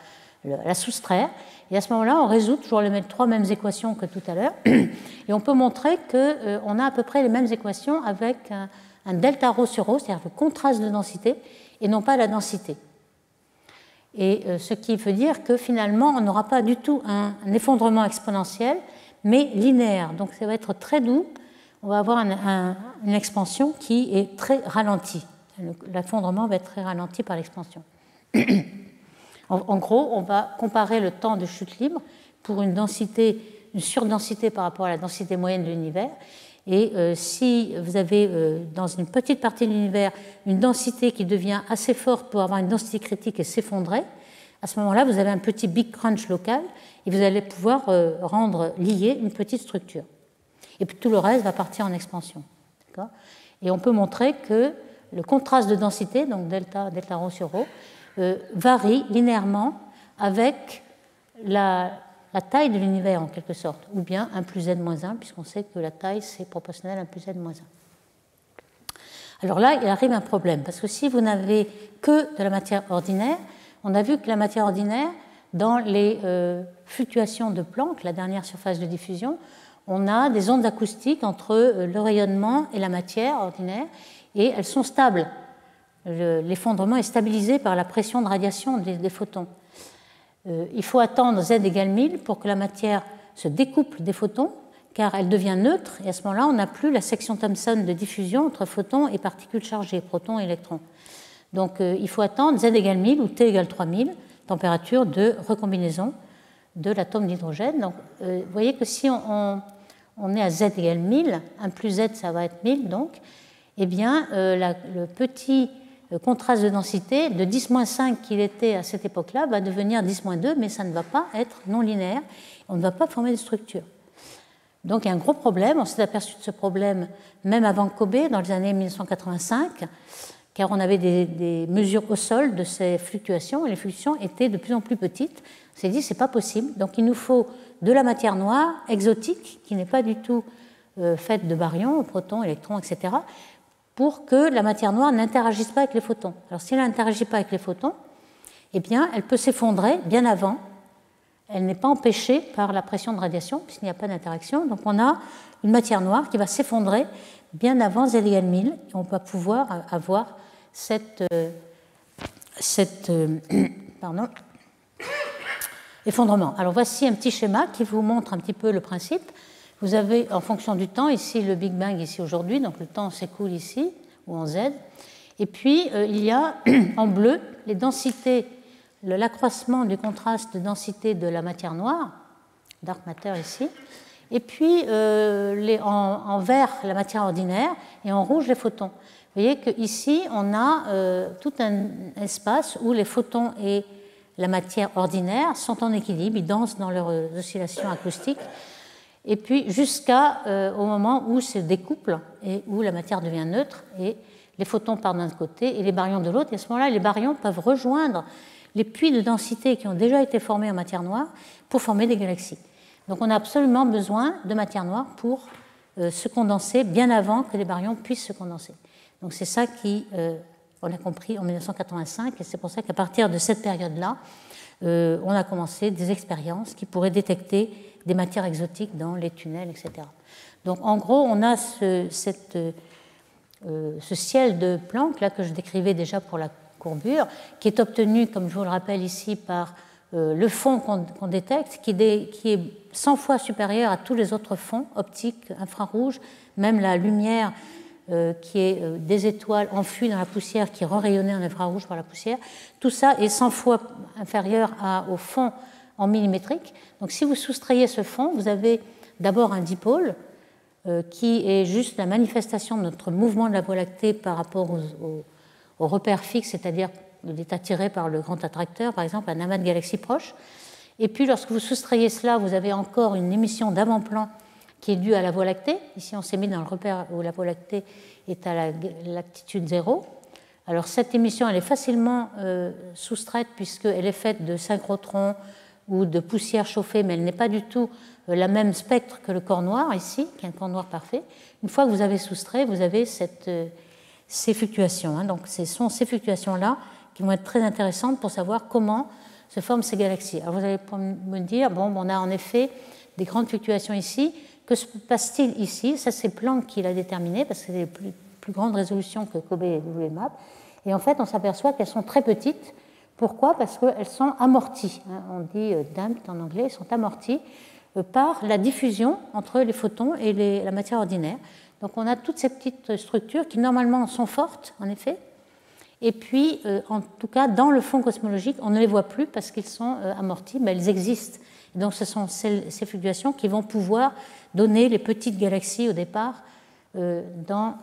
la soustraire. Et à ce moment-là, on résout toujours les 3 mêmes équations que tout à l'heure. Et on peut montrer qu'on a à peu près les mêmes équations avec un delta ρ sur ρ, c'est-à-dire le contraste de densité, et non pas la densité. Et ce qui veut dire que finalement, on n'aura pas du tout un effondrement exponentiel, mais linéaire. Donc ça va être très doux. On va avoir une expansion qui est très ralentie. L'effondrement va être très ralenti par l'expansion. En gros, on va comparer le temps de chute libre pour une surdensité par rapport à la densité moyenne de l'univers. Et si vous avez dans une petite partie de l'univers une densité qui devient assez forte pour avoir une densité critique et s'effondrer, À ce moment-là, vous avez un petit Big Crunch local et vous allez pouvoir rendre liée une petite structure. Et puis tout le reste va partir en expansion. Et on peut montrer que le contraste de densité, donc delta rho sur rho, varie linéairement avec la taille de l'univers en quelque sorte, ou bien 1 plus n moins 1, puisqu'on sait que la taille c'est proportionnel à 1 plus n moins 1. Alors là, il arrive un problème, parce que si vous n'avez que de la matière ordinaire, on a vu que la matière ordinaire, dans les fluctuations de Planck, la dernière surface de diffusion, on a des ondes acoustiques entre le rayonnement et la matière ordinaire, et elles sont stables. L'effondrement est stabilisé par la pression de radiation des photons. Il faut attendre z égale 1000 pour que la matière se découple des photons, car elle devient neutre, et à ce moment-là, on n'a plus la section Thomson de diffusion entre photons et particules chargées, protons et électrons. Donc il faut attendre z égale 1000 ou t égale 3000, température de recombinaison de l'atome d'hydrogène. Donc vous voyez que si on est à z égale 1000, 1 plus z, ça va être 1000, donc, eh bien, le petit contraste de densité de 10-5 qu'il était à cette époque-là va devenir 10-2, mais ça ne va pas être non linéaire, on ne va pas former de structure. Donc il y a un gros problème, on s'est aperçu de ce problème même avant Kobe, dans les années 1985, car on avait des mesures au sol de ces fluctuations, et les fluctuations étaient de plus en plus petites. On s'est dit, c'est pas possible, donc il nous faut de la matière noire exotique, qui n'est pas du tout faite de baryons, protons, électrons, etc., pour que la matière noire n'interagisse pas avec les photons. Alors si elle n'interagit pas avec les photons, eh bien, elle peut s'effondrer bien avant. Elle n'est pas empêchée par la pression de radiation, puisqu'il n'y a pas d'interaction. Donc on a une matière noire qui va s'effondrer bien avant z égale 1000, et on va pouvoir avoir cet effondrement. Alors voici un petit schéma qui vous montre un petit peu le principe. Vous avez, en fonction du temps, ici le Big Bang, ici aujourd'hui, donc le temps s'écoule ici, ou en Z. Et puis, il y a en bleu les densités, l'accroissement du contraste de densité de la matière noire, dark matter ici, et puis en vert la matière ordinaire, et en rouge les photons. Vous voyez qu'ici, on a tout un espace où les photons et la matière ordinaire sont en équilibre, ils dansent dans leurs oscillations acoustiques, et puis jusqu'au moment où se découplent et où la matière devient neutre et les photons partent d'un côté et les baryons de l'autre. Et à ce moment-là, les baryons peuvent rejoindre les puits de densité qui ont déjà été formés en matière noire pour former des galaxies. Donc on a absolument besoin de matière noire pour se condenser bien avant que les baryons puissent se condenser. Donc c'est ça qu'on a compris en 1985, et c'est pour ça qu'à partir de cette période-là, on a commencé des expériences qui pourraient détecter des matières exotiques dans les tunnels, etc. Donc en gros, on a ce ciel de Planck là, que je décrivais déjà pour la courbure, qui est obtenu, comme je vous le rappelle ici, par le fond qu'on détecte, qui est 100 fois supérieur à tous les autres fonds optiques, infrarouges, même la lumière qui est des étoiles enfuies dans la poussière, qui est rayonnée en infrarouge par la poussière. Tout ça est 100 fois inférieur au fond en millimétrique. Donc si vous soustrayez ce fond, vous avez d'abord un dipôle qui est juste la manifestation de notre mouvement de la Voie lactée par rapport aux repères fixes, c'est-à-dire il est attiré par le grand attracteur, par exemple un amas de galaxies proches. Et puis lorsque vous soustrayez cela, vous avez encore une émission d'avant-plan qui est due à la Voie lactée. Ici on s'est mis dans le repère où la Voie lactée est à la latitude 0. Alors cette émission elle est facilement soustraite puisqu'elle est faite de synchrotrons ou de poussière chauffée, mais elle n'est pas du tout la même spectre que le corps noir ici, qui est un corps noir parfait. Une fois que vous avez soustrait, vous avez ces fluctuations. Donc ce sont ces fluctuations-là qui vont être très intéressantes pour savoir comment se forment ces galaxies. Alors vous allez me dire, bon, on a en effet des grandes fluctuations ici. Que se passe-t-il ici? Ça, c'est Planck qui l'a déterminé, parce que c'est les plus grandes résolutions que Kobe et WMAP. Et en fait, on s'aperçoit qu'elles sont très petites. Pourquoi? Parce qu'elles sont amorties. On dit damped en anglais, elles sont amorties par la diffusion entre les photons et la matière ordinaire. Donc on a toutes ces petites structures qui normalement sont fortes, en effet. Et puis, en tout cas, dans le fond cosmologique, on ne les voit plus parce qu'ils sont amortis, mais elles existent. Et donc ce sont ces fluctuations qui vont pouvoir donner les petites galaxies au départ dans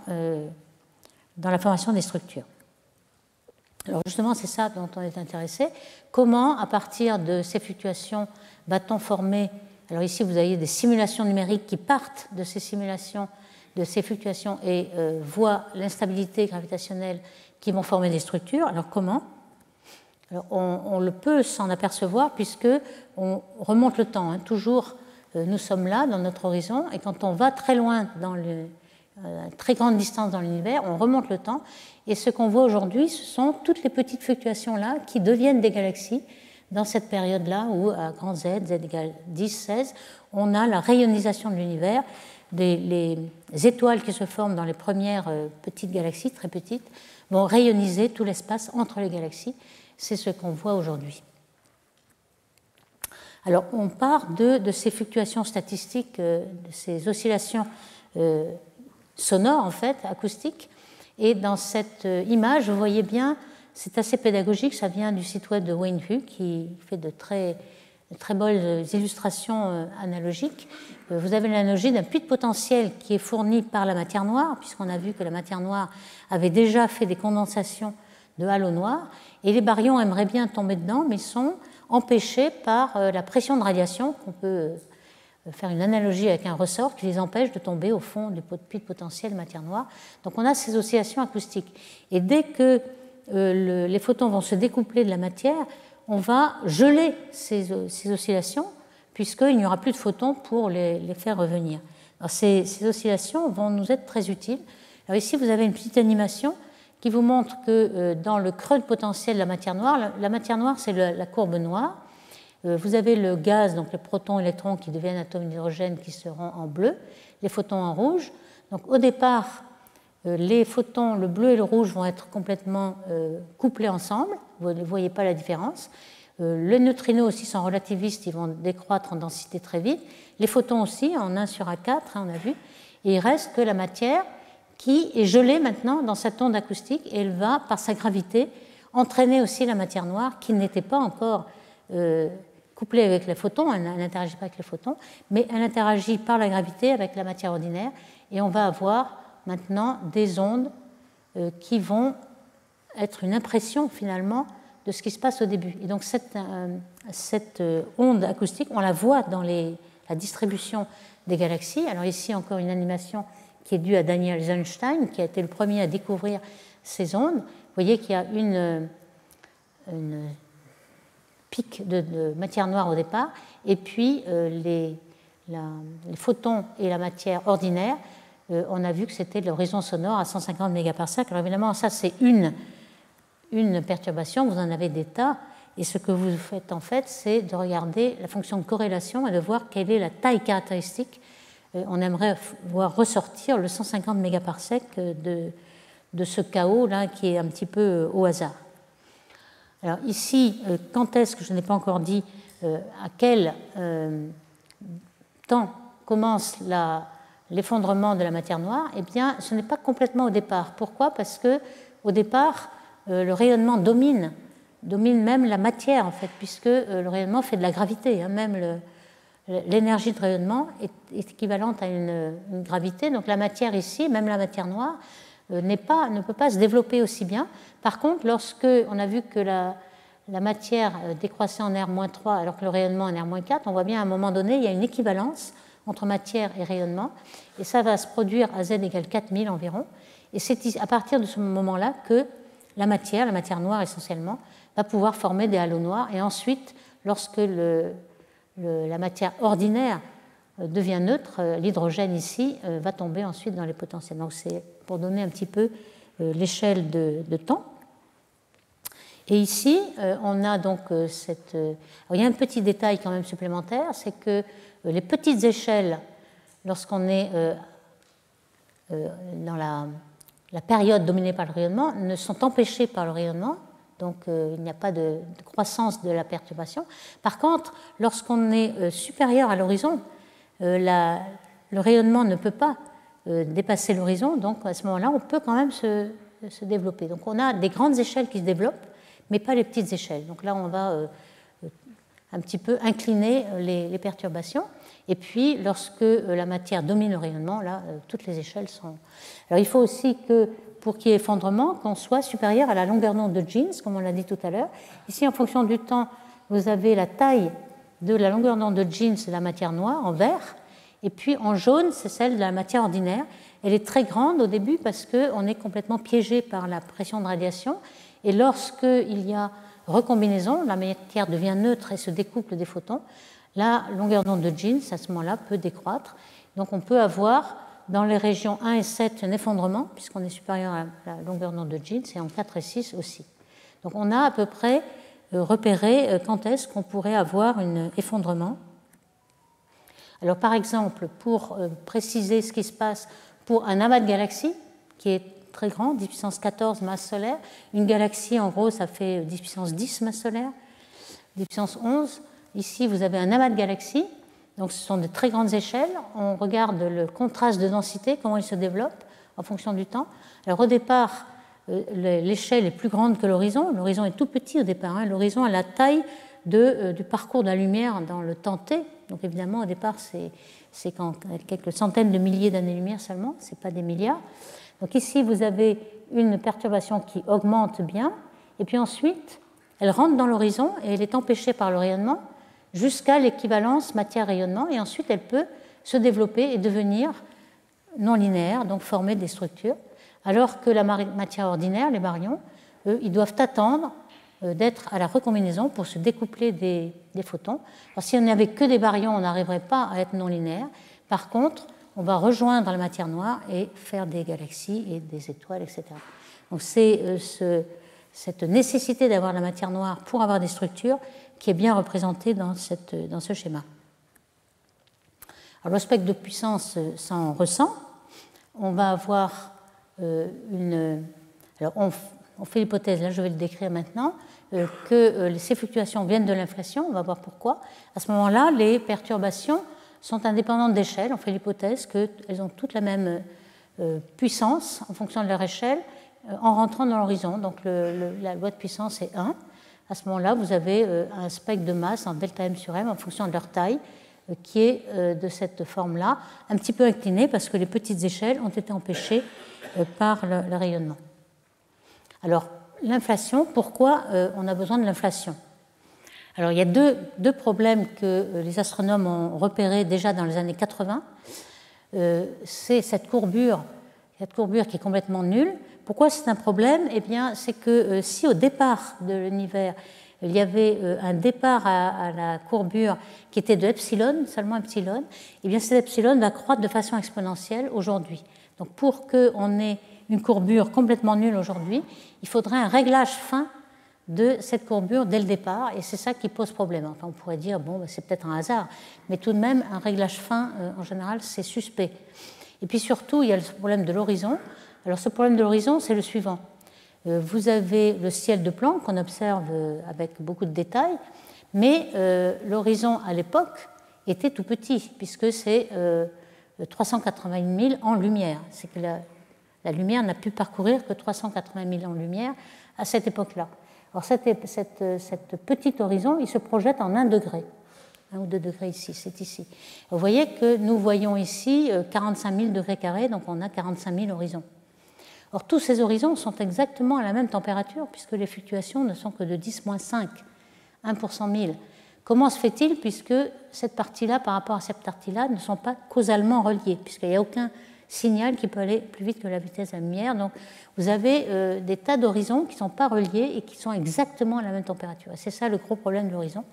la formation des structures. Alors justement, c'est ça dont on est intéressé. Comment, à partir de ces fluctuations, va-t-on former... Alors ici, vous avez des simulations numériques qui partent de ces simulations, de ces fluctuations, et voient l'instabilité gravitationnelle qui vont former des structures. Alors comment? Alors, on le peut s'en apercevoir puisque on remonte le temps. Hein. Toujours, nous sommes là dans notre horizon, et quand on va très loin, dans très grande distance dans l'univers, on remonte le temps. Et ce qu'on voit aujourd'hui, ce sont toutes les petites fluctuations-là qui deviennent des galaxies dans cette période-là où, à grand Z, Z égale 10, 16, on a la rayonisation de l'univers. Les étoiles qui se forment dans les premières petites galaxies, très petites, vont rayoniser tout l'espace entre les galaxies. C'est ce qu'on voit aujourd'hui. Alors, on part de ces fluctuations statistiques, de ces oscillations sonores, en fait, acoustiques. Et dans cette image, vous voyez bien, c'est assez pédagogique, ça vient du site web de Wayne Hu, qui fait de très belles illustrations analogiques. Vous avez l'analogie d'un puits de potentiel qui est fourni par la matière noire, puisqu'on a vu que la matière noire avait déjà fait des condensations de halo noir, et les baryons aimeraient bien tomber dedans, mais ils sont empêchés par la pression de radiation, qu'on peut faire une analogie avec un ressort qui les empêche de tomber au fond du puits de potentiel de matière noire. Donc on a ces oscillations acoustiques. Et dès que les photons vont se découpler de la matière, on va geler ces oscillations, puisqu'il n'y aura plus de photons pour les faire revenir. Alors ces oscillations vont nous être très utiles. Alors ici, vous avez une petite animation qui vous montre que dans le creux de potentiel de la matière noire, c'est la courbe noire. Vous avez le gaz, donc les protons et électrons qui deviennent atomes d'hydrogène qui seront en bleu, les photons en rouge. Donc au départ, les photons, le bleu et le rouge, vont être complètement couplés ensemble. Vous ne voyez pas la différence. Les neutrinos aussi sont relativistes, ils vont décroître en densité très vite. Les photons aussi, en 1 sur A4, hein, on a vu. Et il reste que la matière qui est gelée maintenant dans cette onde acoustique, et elle va, par sa gravité, entraîner aussi la matière noire qui n'était pas encore couplée avec les photons, elle n'interagit pas avec les photons, mais elle interagit par la gravité avec la matière ordinaire, et on va avoir maintenant des ondes qui vont être une impression finalement de ce qui se passe au début. Et donc cette onde acoustique, on la voit dans la distribution des galaxies. Alors ici encore une animation qui est due à Daniel Eisenstein, qui a été le premier à découvrir ces ondes. Vous voyez qu'il y a une pic de matière noire au départ, et puis les photons et la matière ordinaire, on a vu que c'était l'horizon sonore à 150 mégaparsecs. Alors évidemment, ça c'est une perturbation, vous en avez des tas, et ce que vous faites en fait, c'est de regarder la fonction de corrélation et de voir quelle est la taille caractéristique. On aimerait voir ressortir le 150 mégaparsecs de ce chaos là qui est un petit peu au hasard. Alors ici, quand est-ce que je n'ai pas encore dit à quel temps commence l'effondrement de la matière noire? Eh bien, ce n'est pas complètement au départ. Pourquoi? Parce que au départ, le rayonnement domine même la matière en fait, puisque le rayonnement fait de la gravité. Hein, même l'énergie de rayonnement est équivalente à une gravité. Donc la matière ici, même la matière noire, ne peut pas se développer aussi bien. Par contre, lorsque on a vu que la matière décroissait en R-3 alors que le rayonnement en R-4, on voit bien à un moment donné, il y a une équivalence entre matière et rayonnement, et ça va se produire à Z égale 4000 environ. Et c'est à partir de ce moment-là que la matière noire essentiellement, va pouvoir former des halos noirs. Et ensuite, lorsque la matière ordinaire devient neutre, l'hydrogène ici va tomber ensuite dans les potentiels. Donc c'est pour donner un petit peu l'échelle de temps. Et ici, on a donc il y a un petit détail quand même supplémentaire, c'est que les petites échelles, lorsqu'on est dans la période dominée par le rayonnement, ne sont empêchées par le rayonnement, donc il n'y a pas de croissance de la perturbation. Par contre, lorsqu'on est supérieur à l'horizon, le rayonnement ne peut pas dépasser l'horizon, donc à ce moment-là, on peut quand même se développer. Donc on a des grandes échelles qui se développent, mais pas les petites échelles. Donc là, on va un petit peu incliner les perturbations. Et puis, lorsque la matière domine le rayonnement, là, toutes les échelles sont... Alors il faut aussi que pour qu'il y ait effondrement, qu'on soit supérieur à la longueur d'onde de Jeans, comme on l'a dit tout à l'heure. Ici, en fonction du temps, vous avez la taille de la longueur d'onde de Jeans de la matière noire en vert, et puis en jaune, c'est celle de la matière ordinaire. Elle est très grande au début parce qu'on est complètement piégé par la pression de radiation, et lorsqu'il y a recombinaison, la matière devient neutre et se découple des photons, la longueur d'onde de Jeans, à ce moment-là, peut décroître. Donc on peut avoir dans les régions 1 et 7 un effondrement, puisqu'on est supérieur à la longueur d'onde de Jeans, et en 4 et 6 aussi. Donc on a à peu près repéré quand est-ce qu'on pourrait avoir un effondrement. Alors par exemple, pour préciser ce qui se passe pour un amas de galaxies, qui est très grand, 10 puissance 14 masse solaire, une galaxie en gros ça fait 10 puissance 10 masse solaire, 10 puissance 11, ici vous avez un amas de galaxies, donc ce sont de très grandes échelles, on regarde le contraste de densité, comment il se développe en fonction du temps. Alors au départ, l'échelle est plus grande que l'horizon est tout petit au départ, hein. L'horizon a la taille du parcours de la lumière dans le temps t, donc évidemment au départ c'est quelques centaines de milliers d'années-lumière seulement, ce n'est pas des milliards. Donc ici vous avez une perturbation qui augmente bien, et puis ensuite elle rentre dans l'horizon et elle est empêchée par le rayonnement jusqu'à l'équivalence matière-rayonnement, et ensuite elle peut se développer et devenir non linéaire, donc former des structures, alors que la matière ordinaire, les baryons, eux, ils doivent attendre d'être à la recombinaison pour se découpler des photons. Alors si on n'avait que des baryons, on n'arriverait pas à être non linéaire. Par contre, on va rejoindre la matière noire et faire des galaxies et des étoiles, etc. Donc c'est cette nécessité d'avoir la matière noire pour avoir des structures qui est bien représentée dans ce schéma. Alors le spectre de puissance s'en ressent. On va avoir alors on fait l'hypothèse, là je vais le décrire maintenant, que ces fluctuations viennent de l'inflation, on va voir pourquoi. À ce moment-là, les perturbations sont indépendantes d'échelle, on fait l'hypothèse qu'elles ont toutes la même puissance en fonction de leur échelle en rentrant dans l'horizon. Donc la loi de puissance est 1. À ce moment-là, vous avez un spectre de masse en delta m sur m en fonction de leur taille, qui est de cette forme-là, un petit peu incliné parce que les petites échelles ont été empêchées par le rayonnement. Alors, l'inflation, pourquoi on a besoin de l'inflation? Alors, il y a deux problèmes que les astronomes ont repérés déjà dans les années 80. C'est cette courbure qui est complètement nulle. Pourquoi c'est un problème? Eh bien, c'est que si au départ de l'univers, il y avait un départ à la courbure qui était de epsilon, seulement epsilon, eh bien cet epsilon va croître de façon exponentielle aujourd'hui. Donc pour qu'on ait une courbure complètement nulle aujourd'hui, il faudrait un réglage fin de cette courbure dès le départ, et c'est ça qui pose problème. Enfin, on pourrait dire, bon, c'est peut-être un hasard, mais tout de même, un réglage fin, en général, c'est suspect. Et puis surtout, il y a le problème de l'horizon. Alors ce problème de l'horizon, c'est le suivant. Vous avez le ciel de Planck qu'on observe avec beaucoup de détails, mais l'horizon à l'époque était tout petit, puisque c'est 380 000 ans lumière. C'est que la lumière n'a pu parcourir que 380 000 ans lumière à cette époque-là. Alors cette petit horizon, il se projette en 1 degré. 1 ou 2 degrés ici, c'est ici. Vous voyez que nous voyons ici 45 000 degrés carrés, donc on a 45 000 horizons. Or, tous ces horizons sont exactement à la même température, puisque les fluctuations ne sont que de 10-5, 1 pour 100 000. Comment se fait-il, puisque cette partie-là, par rapport à cette partie-là, ne sont pas causalement reliées, puisqu'il n'y a aucun signal qui peut aller plus vite que la vitesse de la lumière. Donc, vous avez des tas d'horizons qui ne sont pas reliés et qui sont exactement à la même température. Et c'est ça le gros problème de l'horizon.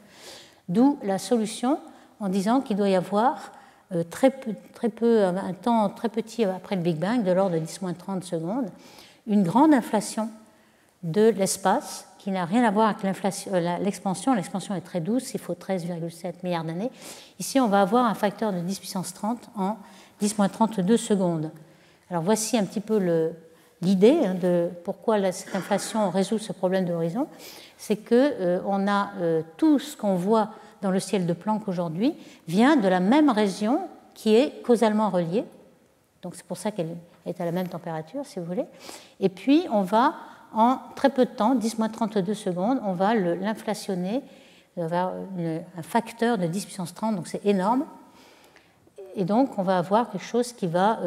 D'où la solution en disant qu'il doit y avoir très peu, un temps très petit après le Big Bang, de l'ordre de 10-30 secondes, une grande inflation de l'espace qui n'a rien à voir avec l'expansion. L'expansion est très douce, il faut 13,7 milliards d'années. Ici, on va avoir un facteur de 10 puissance 30 en 10-32 secondes. Alors voici un petit peu l'idée de pourquoi cette inflation résout ce problème de l'horizon. C'est qu'on a tout ce qu'on voit dans le ciel de Planck aujourd'hui vient de la même région qui est causalement reliée. Donc c'est pour ça qu'elle est à la même température, si vous voulez. Et puis on va, en très peu de temps, 10-32 secondes, on va l'inflationner vers un facteur de 10 puissance 30, donc c'est énorme. Et donc on va avoir quelque chose qui va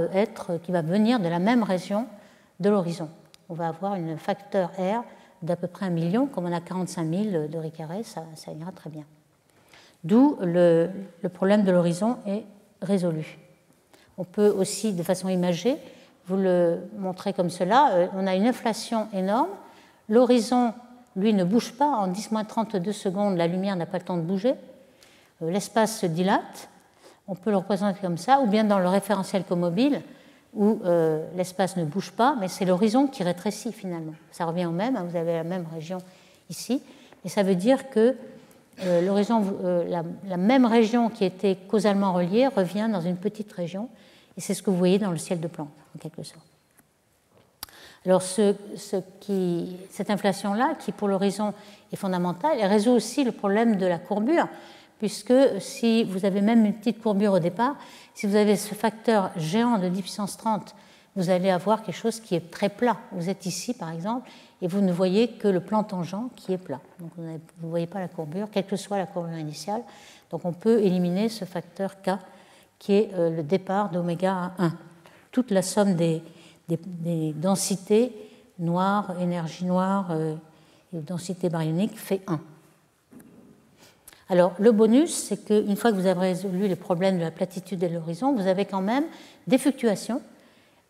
venir de la même région de l'horizon. On va avoir un facteur R d'à peu près 1 million, comme on a 45 000 de Ricaré, ça ira très bien. D'où le problème de l'horizon est résolu. On peut aussi, de façon imagée, vous le montrer comme cela. On a une inflation énorme. L'horizon, lui, ne bouge pas. En 10-32 secondes, la lumière n'a pas le temps de bouger. L'espace se dilate. On peut le représenter comme ça, ou bien dans le référentiel comobile, où l'espace ne bouge pas, mais c'est l'horizon qui rétrécit finalement. Ça revient au même, hein, vous avez la même région ici, et ça veut dire que l'horizon, la même région qui était causalement reliée revient dans une petite région, et c'est ce que vous voyez dans le ciel de Planck, en quelque sorte. Alors cette inflation-là, qui pour l'horizon est fondamentale, elle résout aussi le problème de la courbure, puisque si vous avez même une petite courbure au départ, si vous avez ce facteur géant de 10 puissance 30, vous allez avoir quelque chose qui est très plat. Vous êtes ici, par exemple, et vous ne voyez que le plan tangent qui est plat. Donc vous ne voyez pas la courbure, quelle que soit la courbure initiale. Donc on peut éliminer ce facteur K, qui est le départ d'oméga à 1. Toute la somme des densités noires, énergie noire et densité baryonique fait 1. Alors, le bonus, c'est qu'une fois que vous avez résolu les problèmes de la platitude et de l'horizon, vous avez quand même des fluctuations.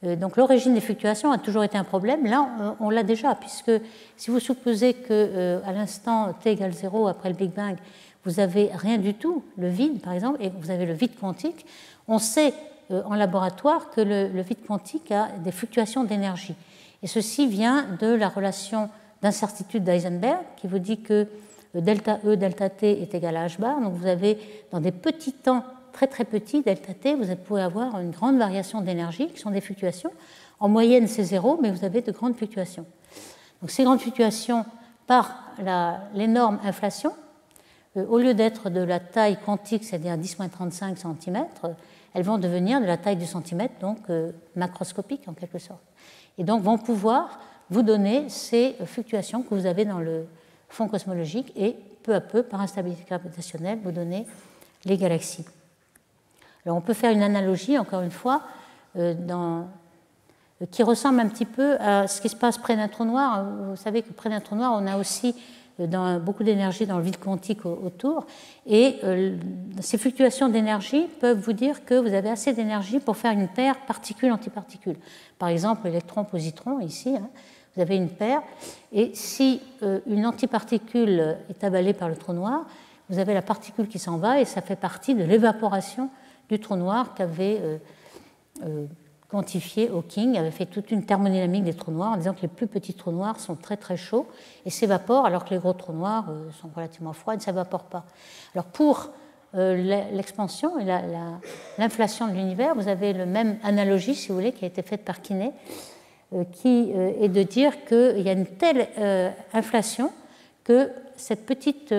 Donc, l'origine des fluctuations a toujours été un problème. Là, on l'a déjà, puisque si vous supposez qu'à l'instant t égale 0, après le Big Bang, vous n'avez rien du tout, le vide, par exemple, et vous avez le vide quantique, on sait en laboratoire que le vide quantique a des fluctuations d'énergie. Et ceci vient de la relation d'incertitude d'Heisenberg, qui vous dit que delta E, delta T est égal à h bar. Donc vous avez dans des petits temps très très petits, delta T, vous pouvez avoir une grande variation d'énergie qui sont des fluctuations. En moyenne, c'est 0, mais vous avez de grandes fluctuations. Donc ces grandes fluctuations, par l'énorme inflation, au lieu d'être de la taille quantique, c'est-à-dire 10-35 cm, elles vont devenir de la taille du centimètre, donc macroscopique en quelque sorte. Et donc vont pouvoir vous donner ces fluctuations que vous avez dans le fond cosmologique et peu à peu, par instabilité gravitationnelle, vous donner les galaxies. Alors on peut faire une analogie, encore une fois, qui ressemble un petit peu à ce qui se passe près d'un trou noir. Vous savez que près d'un trou noir, on a aussi beaucoup d'énergie dans le vide quantique autour, et ces fluctuations d'énergie peuvent vous dire que vous avez assez d'énergie pour faire une paire particule-antiparticule. Par exemple, électron-positron, ici, hein, vous avez une paire, et si une antiparticule est avalée par le trou noir, vous avez la particule qui s'en va, et ça fait partie de l'évaporation du trou noir qu'avait quantifié Hawking, avait fait toute une thermodynamique des trous noirs en disant que les plus petits trous noirs sont très très chauds et s'évaporent, alors que les gros trous noirs sont relativement froids et ne s'évaporent pas. Alors pour l'expansion et l'inflation de l'univers, vous avez la même analogie, si vous voulez, qui a été faite par Quinet, qui est de dire qu'il y a une telle inflation que cette petite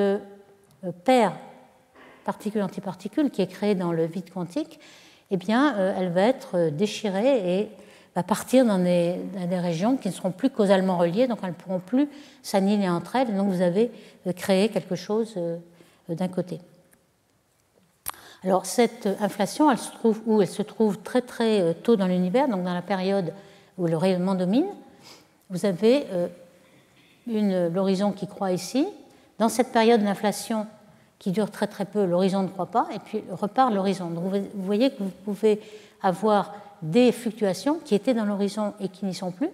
paire particule-antiparticule qui est créée dans le vide quantique, eh bien, elle va être déchirée et va partir dans des régions qui ne seront plus causalement reliées, donc elles ne pourront plus s'annihiler entre elles, donc vous avez créé quelque chose d'un côté. Alors cette inflation, elle se trouve où? Elle se trouve très très tôt dans l'univers, donc dans la période où le rayonnement domine. Vous avez l'horizon qui croît ici. Dans cette période d'inflation qui dure très très peu, l'horizon ne croît pas, et puis repart l'horizon. Donc vous voyez que vous pouvez avoir des fluctuations qui étaient dans l'horizon et qui n'y sont plus,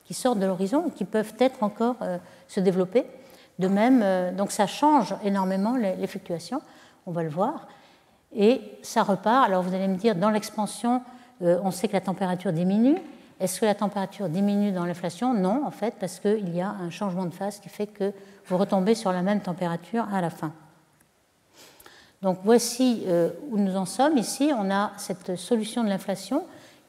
qui sortent de l'horizon et qui peuvent peut-être encore se développer. De même, donc ça change énormément les fluctuations, on va le voir, et ça repart. Alors vous allez me dire, dans l'expansion, on sait que la température diminue. Est-ce que la température diminue dans l'inflation? Non, en fait, parce qu'il y a un changement de phase qui fait que vous retombez sur la même température à la fin. Donc voici où nous en sommes. Ici, on a cette solution de l'inflation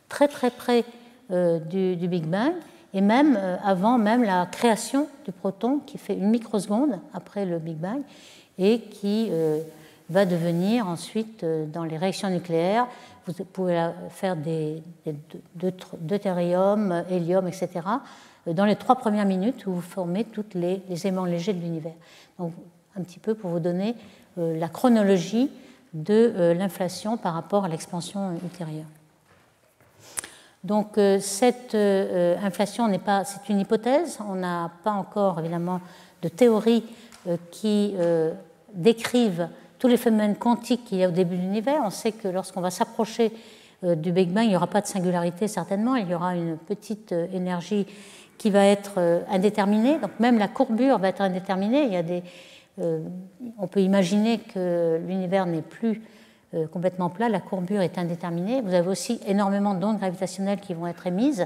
très très près du Big Bang, et même avant même la création du proton qui fait une microseconde après le Big Bang et qui va devenir ensuite dans les réactions nucléaires. Vous pouvez faire deutérium, hélium, etc. dans les 3 premières minutes où vous formez tous les éléments légers de l'univers. Donc un petit peu pour vous donner la chronologie de l'inflation par rapport à l'expansion ultérieure. Donc cette inflation n'est pas, c'est une hypothèse, on n'a pas encore évidemment de théorie qui décrivent tous les phénomènes quantiques qu'il y a au début de l'univers. On sait que lorsqu'on va s'approcher du Big Bang, il n'y aura pas de singularité certainement, il y aura une petite énergie qui va être indéterminée, donc même la courbure va être indéterminée. Il y a on peut imaginer que l'univers n'est plus complètement plat, la courbure est indéterminée. Vous avez aussi énormément d'ondes gravitationnelles qui vont être émises.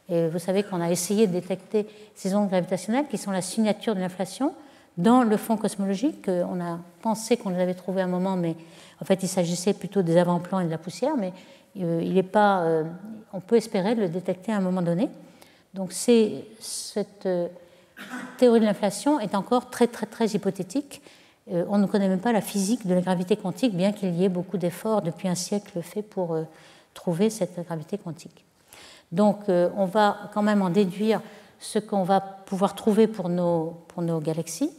Et vous savez qu'on a essayé de détecter ces ondes gravitationnelles qui sont la signature de l'inflation dans le fond cosmologique. On a pensé qu'on les avait trouvées à un moment, mais en fait il s'agissait plutôt des avant-plans et de la poussière, mais il n'est pas, on peut espérer le détecter à un moment donné. Donc cette théorie de l'inflation est encore très très très hypothétique. On ne connaît même pas la physique de la gravité quantique, bien qu'il y ait beaucoup d'efforts depuis un siècle faits pour trouver cette gravité quantique. Donc on va quand même en déduire ce qu'on va pouvoir trouver pour nos galaxies,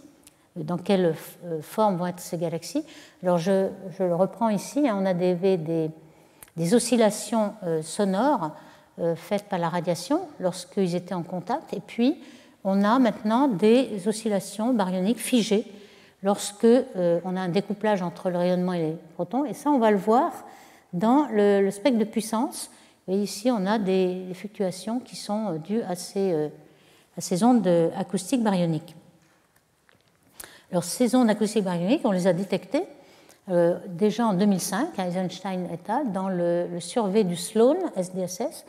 dans quelle forme vont être ces galaxies. Alors je le reprends ici, on a des oscillations sonores faites par la radiation lorsqu'ils étaient en contact, et puis on a maintenant des oscillations baryoniques figées lorsque on a un découplage entre le rayonnement et les protons, et ça on va le voir dans le spectre de puissance. Et ici on a des fluctuations qui sont dues à ces ondes acoustiques baryoniques. Alors ces ondes acoustiques baryoniques, on les a détectées déjà en 2005, à Eisenstein et al., dans le survey du Sloan SDSS,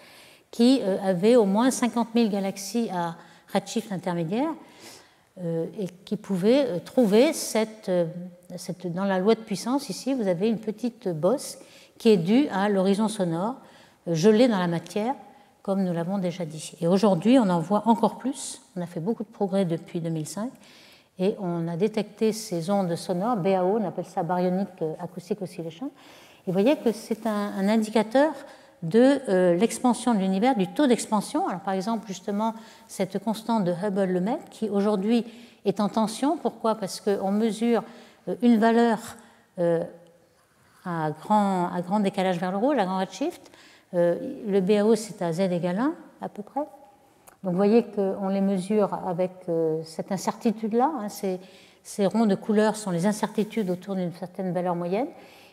qui avait au moins 50 000 galaxies à redshift intermédiaire, et qui pouvait trouver dans la loi de puissance, ici, vous avez une petite bosse qui est due à l'horizon sonore gelé dans la matière, comme nous l'avons déjà dit. Et aujourd'hui, on en voit encore plus. On a fait beaucoup de progrès depuis 2005, et on a détecté ces ondes sonores, BAO, on appelle ça Baryonic Acoustic Oscillation. Et vous voyez que c'est un indicateur de l'expansion de l'univers, du taux d'expansion. Alors, par exemple, justement, cette constante de Hubble-Lemaitre, qui aujourd'hui est en tension. Pourquoi? Parce qu'on mesure une valeur à grand décalage vers le rouge, à grand redshift. Le BAO, c'est à Z égale 1, à peu près. Donc, vous voyez qu'on les mesure avec cette incertitude-là. Hein, ces ronds de couleur sont les incertitudes autour d'une certaine valeur moyenne.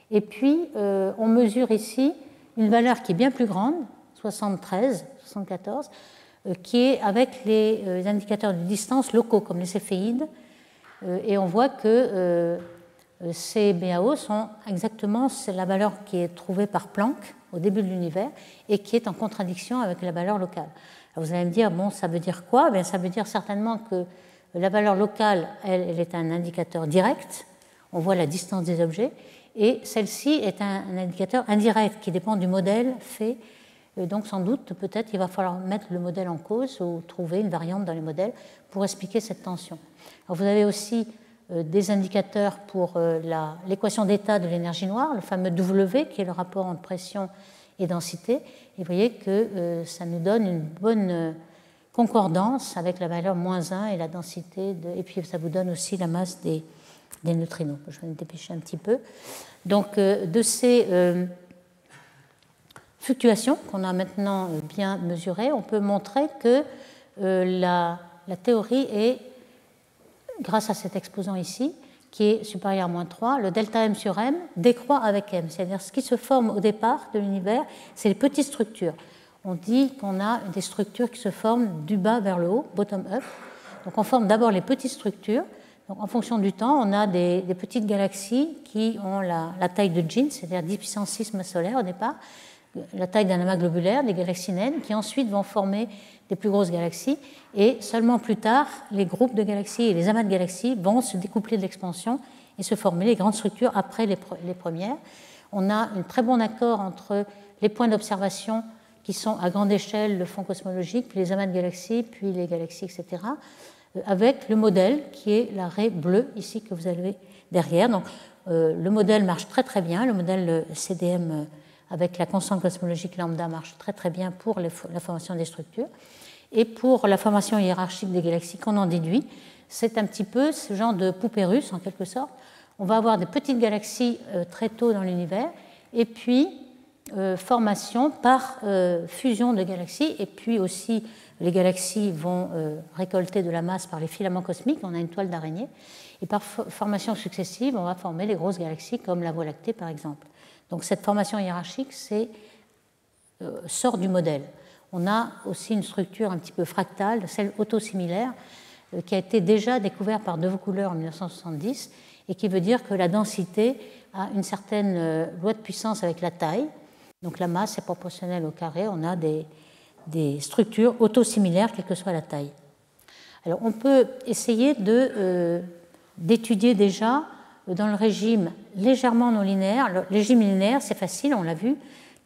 Et puis, on mesure ici une valeur qui est bien plus grande, 73, 74, qui est avec les indicateurs de distance locaux, comme les céphéides. Et on voit que ces BAO sont exactement la valeur qui est trouvée par Planck au début de l'univers et qui est en contradiction avec la valeur locale. Alors vous allez me dire, bon, ça veut dire quoi? Bien, ça veut dire certainement que la valeur locale, elle est un indicateur direct. On voit la distance des objets. Et celle-ci est un indicateur indirect qui dépend du modèle fait. Donc sans doute, peut-être, il va falloir mettre le modèle en cause ou trouver une variante dans les modèles pour expliquer cette tension. Alors, vous avez aussi des indicateurs pour l'équation d'état de l'énergie noire, le fameux W, qui est le rapport entre pression et densité. Et vous voyez que ça nous donne une bonne concordance avec la valeur -1 et la densité, et puis ça vous donne aussi la masse des neutrinos. Je vais me dépêcher un petit peu. Donc, de ces fluctuations qu'on a maintenant bien mesurées, on peut montrer que la théorie est, grâce à cet exposant ici, qui est supérieur à -3, le delta M sur M décroît avec M. C'est-à-dire ce qui se forme au départ de l'univers, c'est les petites structures. On dit qu'on a des structures qui se forment du bas vers le haut, bottom-up. Donc, on forme d'abord les petites structures. Donc, en fonction du temps, on a des petites galaxies qui ont la taille de Jeans, c'est-à-dire 10 puissance 6 masses solaires au départ, la taille d'un amas globulaire, des galaxies naines, qui ensuite vont former des plus grosses galaxies. Et seulement plus tard, les groupes de galaxies et les amas de galaxies vont se découpler de l'expansion et se former les grandes structures après les premières. On a un très bon accord entre les points d'observation qui sont à grande échelle, le fond cosmologique, puis les amas de galaxies, puis les galaxies, etc., avec le modèle qui est la raie bleue ici que vous avez derrière. Donc, le modèle marche très très bien, le modèle CDM avec la constante cosmologique lambda marche très très bien pour la formation des structures. Et pour la formation hiérarchique des galaxies qu'on en déduit, c'est un petit peu ce genre de poupée russe en quelque sorte. On va avoir des petites galaxies très tôt dans l'univers, et puis formation par fusion de galaxies, et puis aussi les galaxies vont récolter de la masse par les filaments cosmiques, on a une toile d'araignée, et par formation successive, on va former les grosses galaxies comme la Voie lactée par exemple. Donc cette formation hiérarchique sort du modèle. On a aussi une structure un petit peu fractale, celle autosimilaire, qui a été déjà découverte par De Vaucouleurs en 1970, et qui veut dire que la densité a une certaine loi de puissance avec la taille. Donc la masse est proportionnelle au carré, on a des structures autosimilaires, quelle que soit la taille. Alors on peut essayer d'étudier déjà dans le régime légèrement non linéaire. Le régime linéaire, c'est facile, on l'a vu,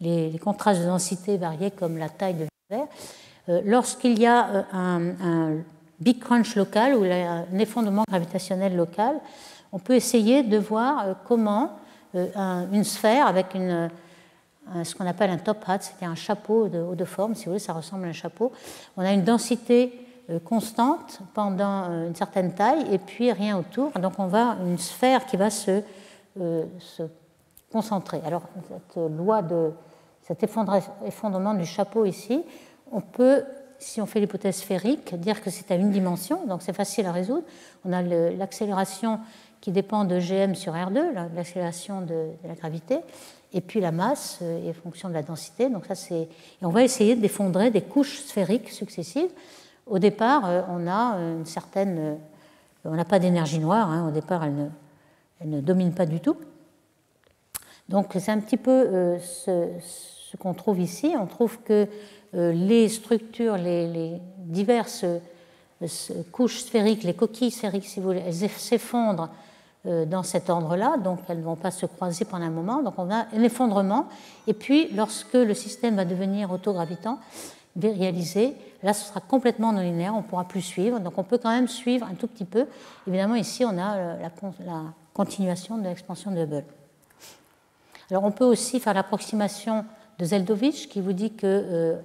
les contrastes de densité variés comme la taille de l'univers. Lorsqu'il y a un big crunch local ou un effondrement gravitationnel local, on peut essayer de voir comment une sphère avec ce qu'on appelle un top hat, c'est-à-dire un chapeau de forme, si vous voulez, ça ressemble à un chapeau. On a une densité constante pendant une certaine taille et puis rien autour. Donc on va une sphère qui va se concentrer. Alors cette loi de cet effondrement du chapeau ici, on peut, si on fait l'hypothèse sphérique, dire que c'est à une dimension, donc c'est facile à résoudre. On a l'accélération qui dépend de Gm sur R2, l'accélération de la gravité, et puis la masse est fonction de la densité. Donc ça, et on va essayer d'effondrer des couches sphériques successives. Au départ, on a une certaine... on n'a pas d'énergie noire, hein. Au départ, elle ne domine pas du tout. Donc c'est un petit peu ce qu'on trouve ici. On trouve que les structures, les diverses couches sphériques, les coquilles sphériques, si vous voulez, elles s'effondrent dans cet ordre-là, donc elles ne vont pas se croiser pendant un moment. Donc on a un effondrement, et puis lorsque le système va devenir autogravitant, réalisé, là ce sera complètement non linéaire, on ne pourra plus suivre, donc on peut quand même suivre un tout petit peu. Évidemment ici on a la continuation de l'expansion de Hubble. Alors on peut aussi faire l'approximation de Zeldovich qui vous dit que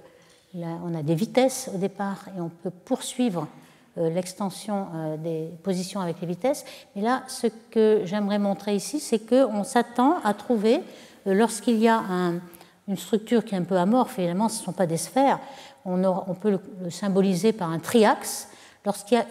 on a des vitesses au départ et on peut poursuivre l'extension des positions avec les vitesses. Mais là, ce que j'aimerais montrer ici, c'est qu'on s'attend à trouver, lorsqu'il y a une structure qui est un peu amorphe, évidemment ce ne sont pas des sphères, on peut le symboliser par un triaxe. Lorsqu'il y a